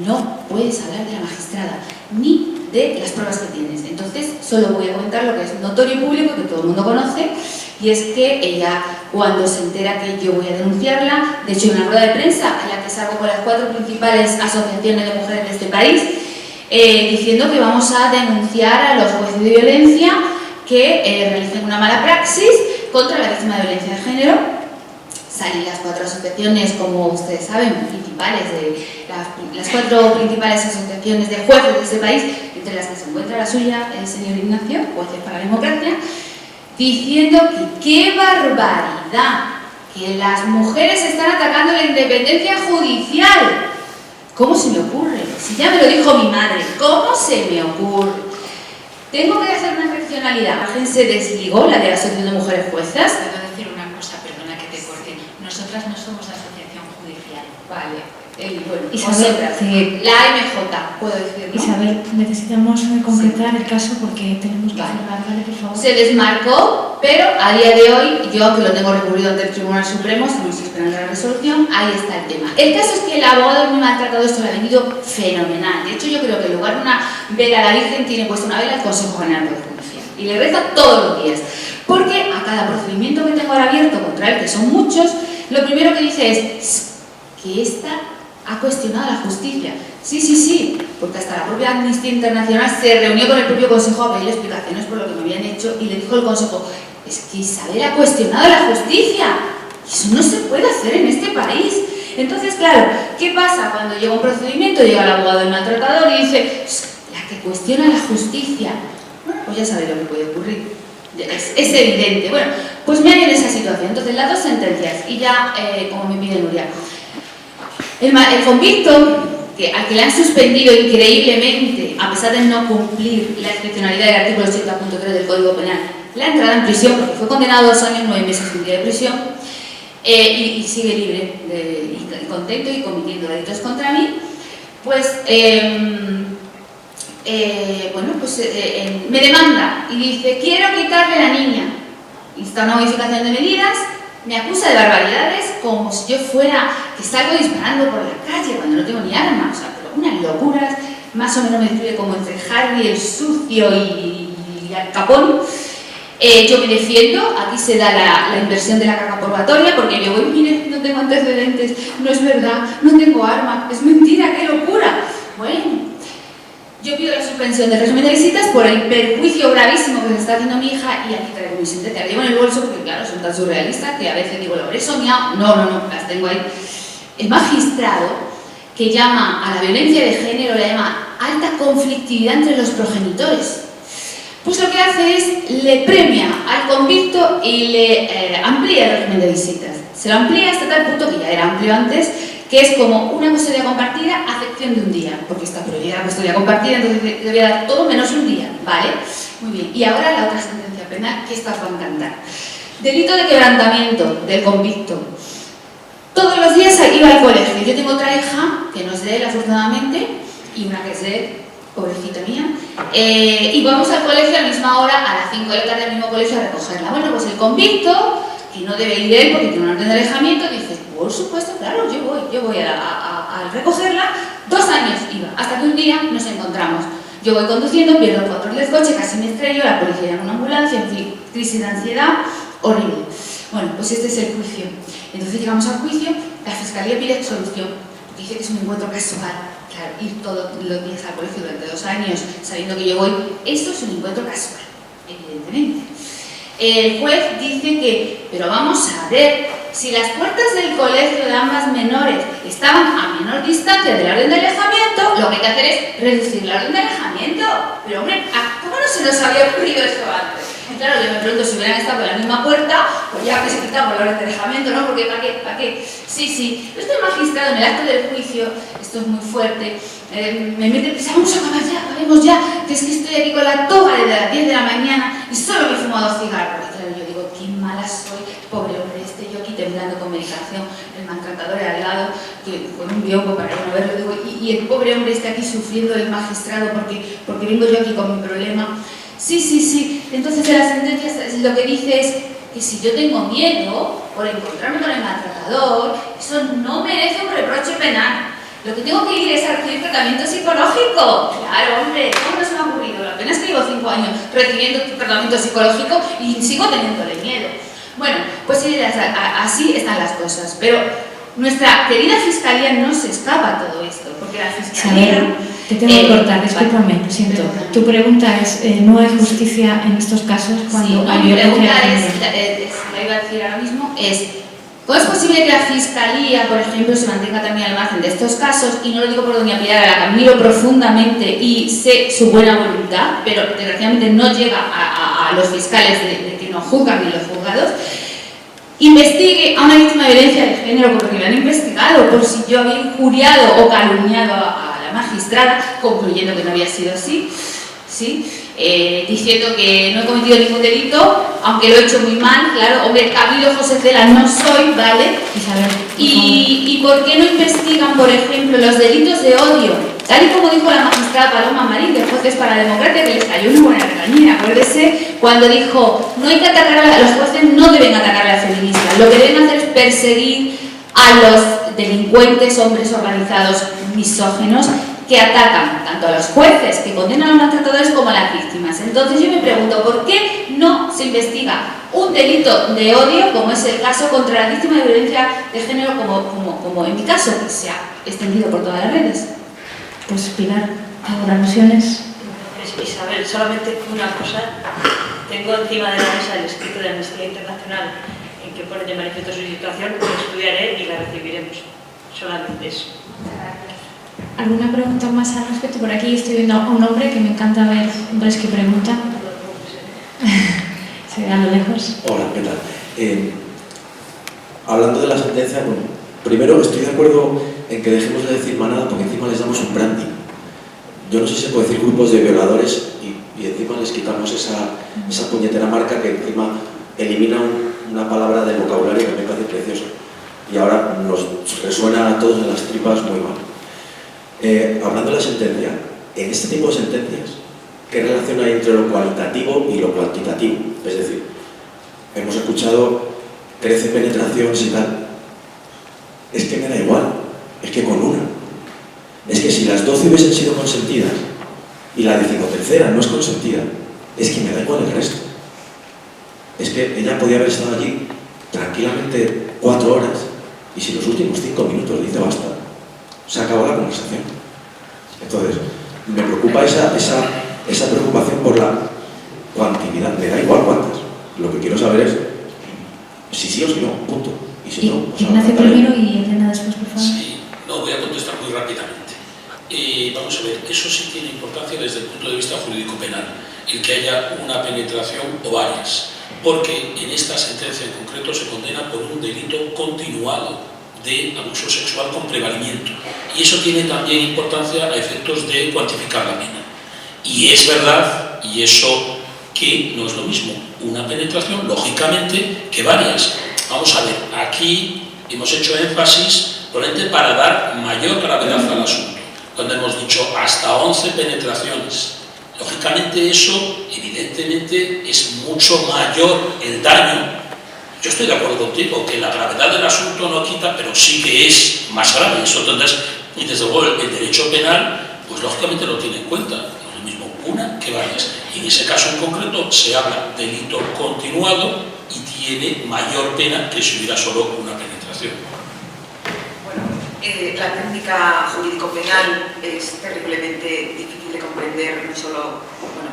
no puedes hablar de la magistrada ni de las pruebas que tienes. Entonces solo voy a comentar lo que es notorio y público, que todo el mundo conoce, y es que ella, cuando se entera que yo voy a denunciarla, de hecho en una rueda de prensa en la que salgo con las 4 principales asociaciones de mujeres de este país, diciendo que vamos a denunciar a los jueces de violencia que realicen una mala praxis contra la víctima de violencia de género. Salen las 4 asociaciones, como ustedes saben, principales, las 4 principales asociaciones de jueces de este país, entre las que se encuentra la suya, el señor Ignacio, Jueces para la Democracia, diciendo que qué barbaridad, que las mujeres están atacando la independencia judicial. ¿Cómo se me ocurre? Si ya me lo dijo mi madre, ¿cómo se me ocurre? Tengo que hacer una excepcionalidad. La gente se desligó, la de la Asociación de Mujeres Juezas. Puedo decir una cosa, perdona que te corte. Nosotras no somos asociación judicial. Vale. Bueno, Isabel, la AMJ, puedo decir, ¿no? Isabel, necesitamos completar el caso porque tenemos que cerrar, ¿vale? Por favor. Se desmarcó, pero a día de hoy, yo que lo tengo recurrido ante el Tribunal Supremo, estamos esperando la resolución, ahí está el tema. El caso es que el abogado me ha tratado esto, lo ha venido fenomenal. De hecho, yo creo que en lugar de una vela a la Virgen, tiene puesta una vela al Consejo General del Poder Judicial. Y le reza todos los días. Porque a cada procedimiento que tengo ahora abierto contra él, que son muchos, lo primero que dice es que esta ha cuestionado la justicia. Sí, porque hasta la propia Amnistía Internacional se reunió con el propio Consejo a pedirle explicaciones por lo que me habían hecho y le dijo el Consejo, es que Isabel ha cuestionado la justicia. Eso no se puede hacer en este país. Entonces, claro, ¿qué pasa? Cuando llega un procedimiento, llega el abogado del maltratador y dice, la que cuestiona la justicia. Bueno, pues ya sabéis lo que puede ocurrir. Es evidente. Bueno, pues me hallo en esa situación. Entonces, las 2 sentencias y ya, como me pide Nuria, el convicto, al que le han suspendido increíblemente, a pesar de no cumplir la excepcionalidad del artículo 80.3 del Código Penal, la entrada en prisión, porque fue condenado a 2 años, 9 meses y un día de prisión, y sigue libre y contento y cometiendo delitos contra mí, pues, me demanda y dice, quiero quitarle a la niña. Insta una modificación de medidas. Me acusa de barbaridades como si yo fuera que salgo disparando por la calle cuando no tengo ni arma, o sea, pero unas locuras. Más o menos me describe como entre Harry el sucio y Al Capone. Yo me defiendo, aquí se da la inversión de la carga probatoria porque yo voy, mire, no tengo antecedentes, no es verdad, no tengo arma, es mentira, qué locura. Bueno, yo pido la suspensión del régimen de visitas por el perjuicio gravísimo que se está haciendo mi hija y aquí traigo mi sentencia. La llevo en el bolso porque, claro, son tan surrealistas que a veces digo, ¿lo habré soñado? No, las tengo ahí. El magistrado, que llama a la violencia de género, la llama alta conflictividad entre los progenitores. Pues lo que hace es, le premia al convicto y le amplía el régimen de visitas. Se lo amplía hasta tal punto que ya era amplio antes, que es como una custodia compartida a excepción de un día, porque está prohibida la custodia compartida, entonces le voy a dar todo menos un día, ¿vale? Muy bien, y ahora la otra sentencia penal, que esta os va a encantar. Delito de quebrantamiento del convicto. Todos los días iba al colegio. Yo tengo otra hija, que no es de él afortunadamente, y una que es de él, pobrecita mía, y vamos al colegio a la misma hora, a las 5 de la tarde al mismo colegio a recogerla. Bueno, pues el convicto, que no debe ir él porque tiene una orden de alejamiento, dice, por supuesto, claro, yo voy a recogerla. 2 años iba, hasta que un día nos encontramos. Yo voy conduciendo, pierdo el control del coche, casi me estrello, la policía llama una ambulancia, en fin, crisis de ansiedad, horrible. Bueno, pues este es el juicio. Entonces llegamos al juicio, la fiscalía pide absolución, porque dice que es un encuentro casual. Claro, ir todos los días al colegio durante 2 años sabiendo que yo voy, esto es un encuentro casual, evidentemente. El juez dice que, pero vamos a ver, si las puertas del colegio de ambas menores estaban a menor distancia de la orden de alejamiento, lo que hay que hacer es reducir la orden de alejamiento. Pero hombre, ¿cómo no se nos había ocurrido eso antes? Claro, yo me pregunto si hubieran estado en la misma puerta, pues ya que se quitamos la orden de alejamiento, ¿no? Porque ¿para qué? Sí. Yo estoy magistrado en el acto del juicio, esto es muy fuerte, me mete prisa, vamos a acabar ya, acabemos ya, que es que estoy aquí con la toga desde las 10 de la mañana y solo me he fumado cigarros. Y claro, yo digo, qué mala soy, pobre hombre este, yo aquí temblando con medicación, el maltratador al lado, que con un biombo para no verlo, digo, y el pobre hombre está aquí sufriendo el magistrado porque vengo yo aquí con mi problema. Sí. Entonces en la sentencia lo que dice es que si yo tengo miedo por encontrarme con el maltratador, eso no merece un reproche penal. Lo que tengo que ir es a recibir tratamiento psicológico. Claro, hombre, ¿cómo no se me ha ocurrido? La pena es que llevo 5 años recibiendo tratamiento psicológico y sigo teniéndole miedo. Bueno, pues así están las cosas. Pero nuestra querida Fiscalía no se escapa a todo esto, porque la Fiscalía... Isabel, te tengo que cortar, discúlpame, lo siento. Tu pregunta es, ¿no hay justicia en estos casos cuando hay violencia? Mi pregunta es, la iba a decir ahora mismo, es... ¿Cómo es posible que la Fiscalía, por ejemplo, se mantenga también al margen de estos casos? Y no lo digo por doña Pilar, a la que admiro profundamente y sé su buena voluntad, pero desgraciadamente no llega a los fiscales de que nos juzgan ni los juzgados. Investigue a una víctima de violencia de género porque me han investigado por si yo había injuriado o calumniado a la magistrada, concluyendo que no había sido así, ¿sí? Diciendo que no he cometido ningún delito, aunque lo he hecho muy mal, claro, hombre, Camilo José Cela no soy, ¿vale? ¿Y por qué no investigan, por ejemplo, los delitos de odio? Tal y como dijo la magistrada Paloma Marín, de Jueces para la Democracia, que les cayó una buena regañina, acuérdese, cuando dijo, no hay que atacar los jueces no deben atacar a las feministas, lo que deben hacer es perseguir a los delincuentes, hombres organizados misóginos, que atacan tanto a los jueces que condenan a los maltratadores como a las víctimas. Entonces yo me pregunto, ¿por qué no se investiga un delito de odio, como es el caso contra la víctima de violencia de género, como en mi caso, que se ha extendido por todas las redes? Pues Pilar, ¿algunas alusiones? Isabel, solamente una cosa. Tengo encima de la mesa el escrito de Amnistía Internacional en que pone de manifiesto su situación, lo estudiaré y la recibiremos. Solamente eso. ¿Alguna pregunta más al respecto? Por aquí estoy viendo a un hombre que me encanta ver hombres que preguntan. Se ve a lo lejos. Hola, ¿qué tal? Hablando de la sentencia, bueno, primero estoy de acuerdo en que dejemos de decir manada porque encima les damos un branding. Yo no sé si se puede decir grupos de violadores y encima les quitamos esa puñetera marca que encima elimina una palabra del vocabulario que me parece precioso. Y ahora nos resuena a todos en las tripas muy mal. Hablando de la sentencia, en este tipo de sentencias, ¿qué relación hay entre lo cualitativo y lo cuantitativo? Es decir, hemos escuchado 13 penetraciones y tal. Es que me da igual, es que con una. Es que si las 12 hubiesen sido consentidas y la 13ª no es consentida, es que me da igual el resto. Es que ella podía haber estado allí tranquilamente 4 horas y si los últimos 5 minutos dice basta, se acabó la conversación. Entonces, me preocupa esa preocupación por la cuantidad. Me da igual cuántas. Lo que quiero saber es si sí o si no, punto. Y si no, pues Ignacio primero y Elena después, por favor. Sí, no, voy a contestar muy rápidamente. Vamos a ver, eso sí tiene importancia desde el punto de vista jurídico-penal, el que haya una penetración o varias, porque en esta sentencia en concreto se condena por un delito continuado de abuso sexual con prevalimiento. Y eso tiene también importancia a efectos de cuantificar la pena. Y es verdad, y eso que no es lo mismo, una penetración, lógicamente, que varias. Vamos a ver, aquí hemos hecho énfasis, probablemente para dar mayor gravedad al asunto, cuando hemos dicho hasta 11 penetraciones. Lógicamente eso, evidentemente, es mucho mayor el daño. Yo estoy de acuerdo contigo que la gravedad del asunto no quita, pero sí que es más grave. Eso entonces, y desde luego el derecho penal, pues lógicamente lo tiene en cuenta. No es lo mismo una que varias. Y en ese caso en concreto se habla de delito continuado y tiene mayor pena que si hubiera solo una penetración. Bueno, la técnica jurídico-penal es terriblemente difícil de comprender, no solo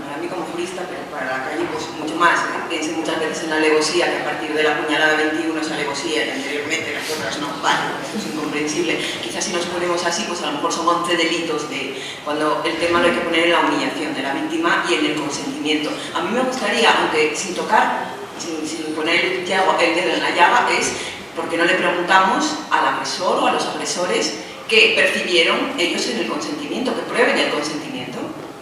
para mí como jurista, pero para la calle pues mucho más. Piense muchas veces en la alevosía, que a partir de la puñalada 21 es alevosía y anteriormente las otras no, vale, esto es incomprensible. Quizás si nos ponemos así, pues a lo mejor son 11 delitos de cuando el tema lo hay que poner en la humillación de la víctima y en el consentimiento. A mí me gustaría, aunque sin tocar, sin poner el dedo en la llaga, es porque no le preguntamos al agresor o a los agresores qué percibieron ellos en el consentimiento, que prueben el consentimiento.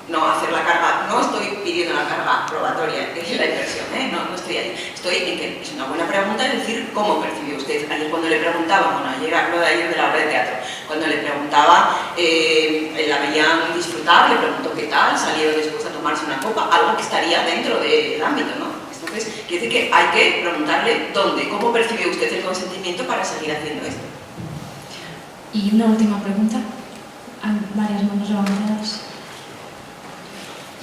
No hacer la carga, no estoy pidiendo la carga probatoria, que es la inversión, no estoy ahí. Estoy en que es una buena pregunta, es decir, ¿cómo percibió usted? Ayer cuando le preguntaba, bueno, ayer hablo de ayer de la obra de teatro, cuando le preguntaba, la veían disfrutar, le preguntó qué tal, salieron después a tomarse una copa, algo que estaría dentro del ámbito, ¿no? Esto Entonces, quiere decir que hay que preguntarle dónde, cómo percibe usted el consentimiento para seguir haciendo esto. Y una última pregunta. Hay varias manos levantadas.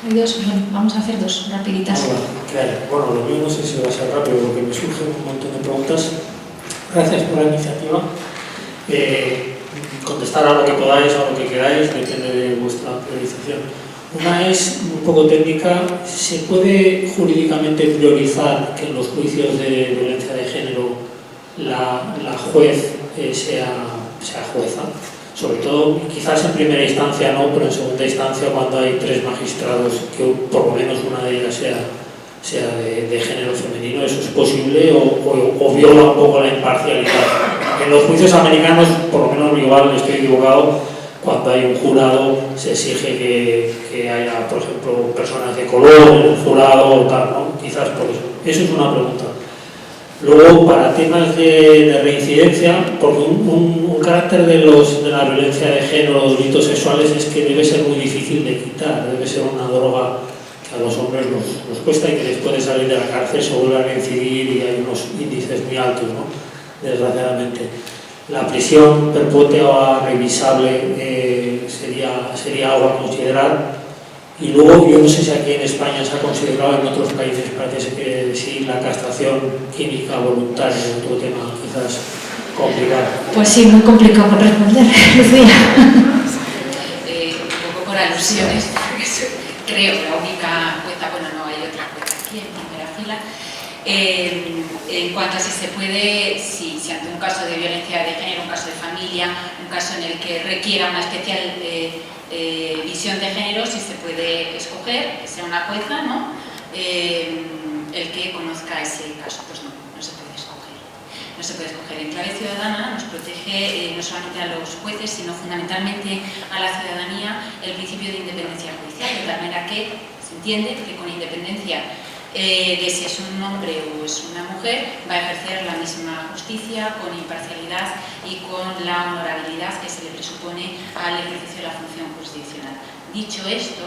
Hay dos, bueno, vamos a hacer dos rapiditas. Hola, claro. Bueno, lo mío no sé si va a ser rápido porque me surgen un montón de preguntas. Gracias por la iniciativa. Contestar a lo que podáis o a lo que queráis, depende de vuestra priorización. Una es un poco técnica. ¿Se puede jurídicamente priorizar que en los juicios de violencia de género la juez sea jueza? Sobre todo, quizás en primera instancia no, pero en segunda instancia cuando hay 3 magistrados, que por lo menos una de ellas sea de género femenino, ¿eso es posible o viola un poco la imparcialidad? En los juicios americanos, por lo menos igual estoy equivocado, cuando hay un jurado se exige que haya, por ejemplo, personas de color en el jurado o tal, ¿no? Quizás por eso. Eso es una pregunta. Luego, para temas de reincidencia, porque un carácter de la violencia de género o delitos sexuales es que debe ser muy difícil de quitar, debe ser una droga que a los hombres nos cuesta y que después de salir de la cárcel se vuelve a reincidir y hay unos índices muy altos, ¿no? Desgraciadamente. La prisión perpetua revisable sería algo a considerar. Y luego, yo no sé si aquí en España se ha considerado, en otros países parece que sí, la castración química voluntaria, otro tema quizás complicado. Pues sí, muy complicado por responder, Lucía. Un poco por alusiones, creo que la única jueza, bueno, no hay otra jueza aquí en primera fila. En cuanto a si se puede, si ante un caso de violencia de género, un caso de familia, un caso en el que requiera una especial visión de género, si se puede escoger, que sea una jueza, ¿no? El que conozca ese caso, pues no se puede escoger. No se puede escoger. En clave ciudadana nos protege no solamente a los jueces, sino fundamentalmente a la ciudadanía el principio de independencia judicial, de tal manera que se entiende que con independencia de si es un hombre o es una mujer, va a ejercer la misma justicia con imparcialidad y con la honorabilidad que se le presupone al ejercicio de la función jurisdiccional. Dicho esto,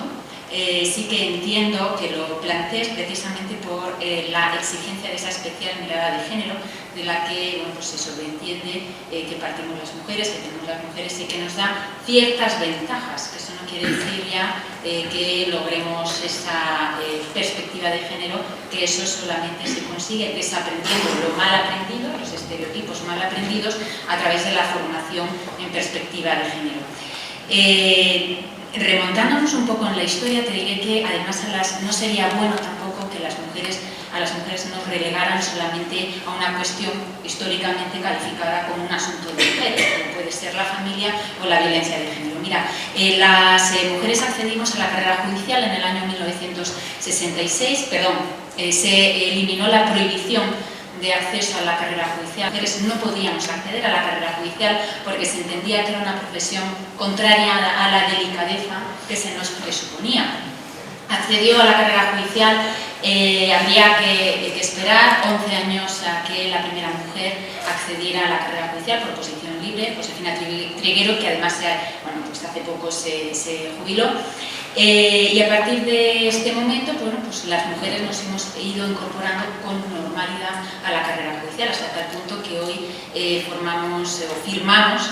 sí que entiendo que lo plantees precisamente por la exigencia de esa especial mirada de género, de la que pues se sobreentiende que partimos las mujeres, que tenemos las mujeres y que nos da ciertas ventajas, que eso no quiere decir ya que logremos esa perspectiva de género, que eso solamente se consigue desaprendiendo lo mal aprendido, los estereotipos mal aprendidos, a través de la formación en perspectiva de género. Remontándonos un poco en la historia, te diré que además no sería bueno tampoco que a las mujeres nos relegaran solamente a una cuestión históricamente calificada como un asunto de mujeres, como puede ser la familia o la violencia de género. Mira, las mujeres accedimos a la carrera judicial en el año 1966, se eliminó la prohibición de acceso a la carrera judicial. Las mujeres no podíamos acceder a la carrera judicial porque se entendía que era una profesión contraria a la delicadeza que se nos presuponía. Accedió a la carrera judicial, habría que esperar 11 años a que la primera mujer accediera a la carrera judicial por oposición libre, Josefina Triguero, que además pues hace poco se jubiló. Y a partir de este momento, pues las mujeres nos hemos ido incorporando con normalidad a la carrera judicial, hasta tal punto que hoy firmamos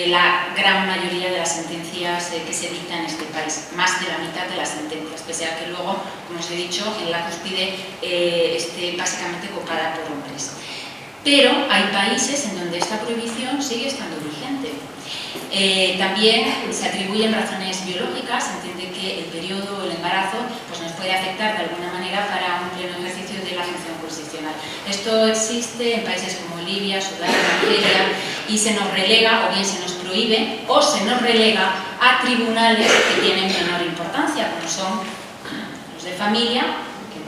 la gran mayoría de las sentencias que se dictan en este país, más de la mitad de las sentencias, pese a que luego, como os he dicho, en la cúspide esté básicamente copada por hombres. Pero hay países en donde esta prohibición sigue estando vigente. También se atribuyen razones biológicas, se entiende que el periodo o el embarazo pues nos puede afectar de alguna manera para un pleno ejercicio de la función jurisdiccional. Esto existe en países como Libia, Sudán, Nigeria, y se nos relega, o bien se nos prohíbe, o se nos relega a tribunales que tienen menor importancia, como son los de familia, que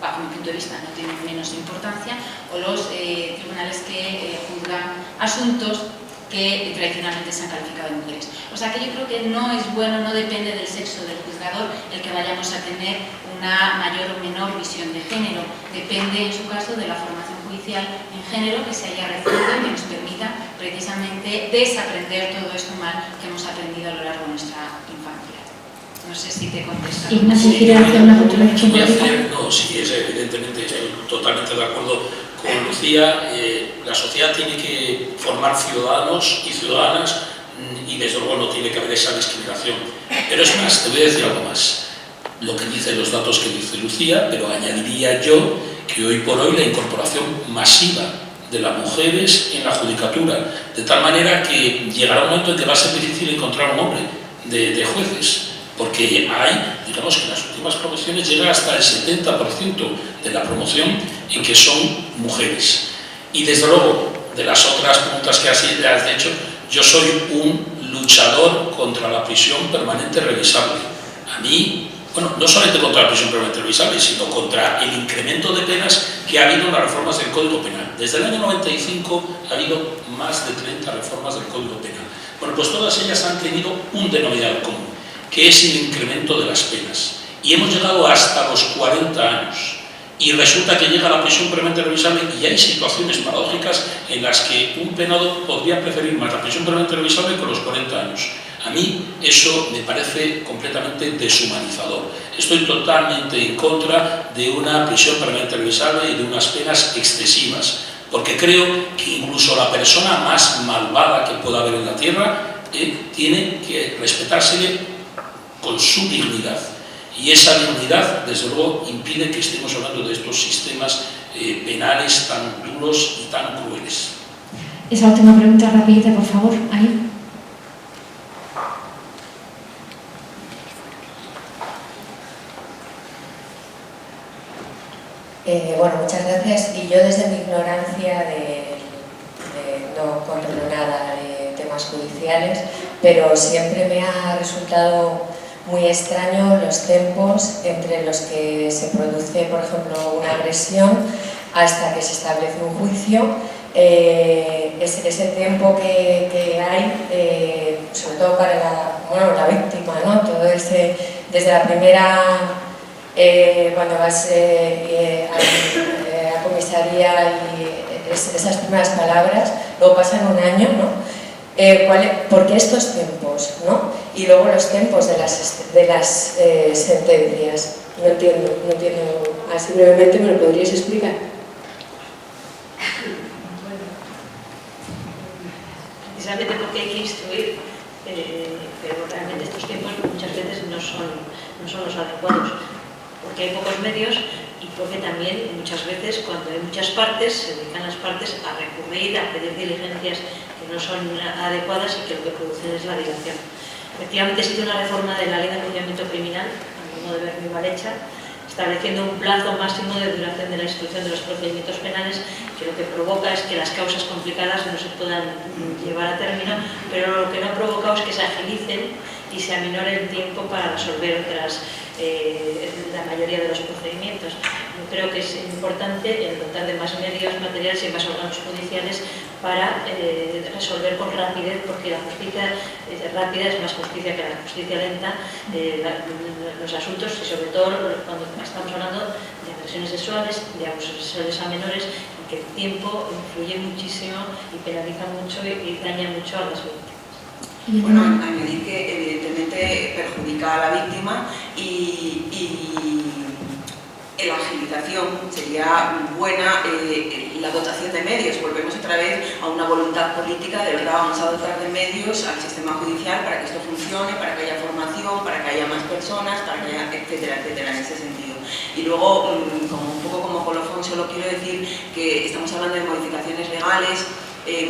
bajo mi punto de vista no tienen menos importancia, o los tribunales que juzgan asuntos que tradicionalmente se han calificado de mujeres. O sea que yo creo que no es bueno, no depende del sexo del juzgador el que vayamos a tener una mayor o menor visión de género. Depende, en su caso, de la formación judicial en género que se haya recibido y que nos permita precisamente desaprender todo esto mal que hemos aprendido a lo largo de nuestra infancia. No sé si te contesto. Ignacio, ¿quiere hacer una puntualización política? No, sí, evidentemente estoy totalmente de acuerdo con Lucía. La sociedad tiene que formar ciudadanos y ciudadanas y desde luego no tiene que haber esa discriminación. Pero es más, te voy a decir algo más. Lo que dicen los datos que dice Lucía, pero añadiría yo que hoy por hoy la incorporación masiva de las mujeres en la judicatura, de tal manera que llegará un momento en que va a ser difícil encontrar un hombre de jueces, porque hay, digamos que en las últimas promociones llega hasta el 70% de la promoción en que son mujeres. Y desde luego, de las otras preguntas que has hecho, yo soy un luchador contra la prisión permanente revisable. A mí, bueno, no solamente contra la prisión permanente revisable, sino contra el incremento de penas que ha habido en las reformas del Código Penal. Desde el año 95 ha habido más de 30 reformas del Código Penal. Bueno, pues todas ellas han tenido un denominador común, que es el incremento de las penas. Y hemos llegado hasta los 40 años. Y resulta que llega la prisión permanente revisable y hay situaciones paradójicas en las que un penado podría preferir más la prisión permanente revisable que los 40 años. A mí eso me parece completamente deshumanizador. Estoy totalmente en contra de una prisión permanente revisable y de unas penas excesivas, porque creo que incluso la persona más malvada que pueda haber en la tierra tiene que respetársele con su dignidad. Y esa dignidad, desde luego, impide que estemos hablando de estos sistemas penales tan duros y tan crueles. Esa última pregunta rapidita, por favor, ahí. Bueno, muchas gracias. Y yo desde mi ignorancia no controlo nada de temas judiciales, pero siempre me ha resultado muy extraño los tiempos entre los que se produce, por ejemplo, una agresión hasta que se establece un juicio. Ese tiempo que hay, sobre todo para la víctima, ¿no? Todo desde la primera, cuando vas a comisaría y esas primeras palabras, luego pasan un año, ¿no? ¿Por qué estos tiempos, ¿no? Y luego los tiempos de las sentencias. No entiendo. Así brevemente, ¿me lo podríais explicar? Precisamente porque hay que instruir, pero realmente estos tiempos muchas veces no son los adecuados, porque hay pocos medios y porque también muchas veces cuando hay muchas partes, se dedican las partes a recurrir, a pedir diligencias que no son adecuadas y que lo que producen es la dilación. Efectivamente existe una reforma de la Ley de Enjuiciamiento Criminal, a mi modo de ver muy mal hecha, estableciendo un plazo máximo de duración de la instrucción de los procedimientos penales, que lo que provoca es que las causas complicadas no se puedan llevar a término, pero lo que no ha provocado es que se agilicen y se aminore el tiempo para resolver la mayoría de los procedimientos. Yo creo que es importante dotar de más medios materiales y más órganos judiciales para resolver con rapidez, porque la justicia rápida es más justicia que la justicia lenta, los asuntos, y sobre todo cuando estamos hablando de agresiones sexuales, de abusos sexuales a menores, en que el tiempo influye muchísimo y penaliza mucho y daña mucho a las víctimas. Bueno, añadir que evidentemente perjudica a la víctima y la agilización sería buena, la dotación de medios. Volvemos otra vez a una voluntad política, de verdad vamos a dotar de medios al sistema judicial para que esto funcione, para que haya formación, para que haya más personas, para que haya, etcétera, etcétera, en ese sentido. Y luego, un poco como colofón, solo quiero decir que estamos hablando de modificaciones legales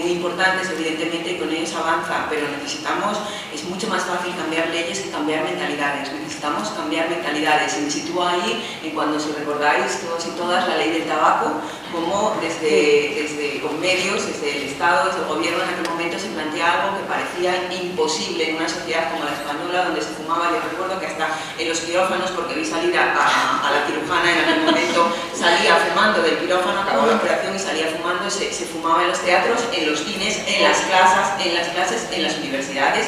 muy importantes, evidentemente, y con ellos avanza, pero es mucho más fácil cambiar leyes que cambiar mentalidades. Necesitamos cambiar mentalidades, y me sitúo ahí en cuando, si recordáis todos y todas, la ley del tabaco, como desde con medios, desde el Estado, desde el gobierno, en aquel momento se plantea algo que parecía imposible en una sociedad como la española, donde se fumaba. Yo recuerdo que hasta en los quirófanos, porque vi salir a la cirujana en aquel momento, salía fumando del quirófano, acabó la operación y salía fumando, se fumaba en los teatros, en los cines, en las clases, en las universidades.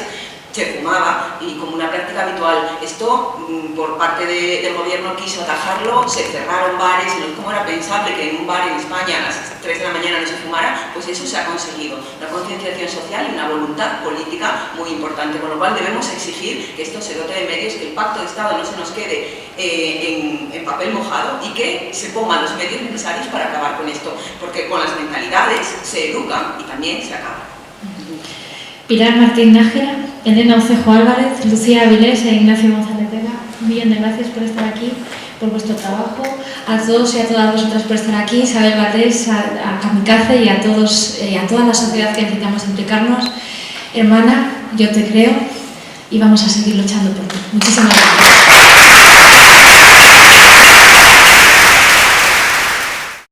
se fumaba y como una práctica habitual. Esto por parte del gobierno quiso atajarlo, se cerraron bares, ¿cómo era pensable que en un bar en España a las 3 de la mañana no se fumara? Pues eso se ha conseguido, una concienciación social y una voluntad política muy importante, con lo cual debemos exigir que esto se dote de medios, que el pacto de Estado no se nos quede en papel mojado y que se pongan los medios necesarios para acabar con esto, porque con las mentalidades se educan y también se acaba. Pilar Martín Nájera, Elena Ocejo Álvarez, Lucía Avilés e Ignacio González Vega, un millón de gracias por estar aquí, por vuestro trabajo, a todos y a todas vosotras por estar aquí, Isabel Valdés, a Kamikaze y a todos, a toda la sociedad que necesitamos implicarnos. Hermana, yo te creo y vamos a seguir luchando por ti. Muchísimas gracias.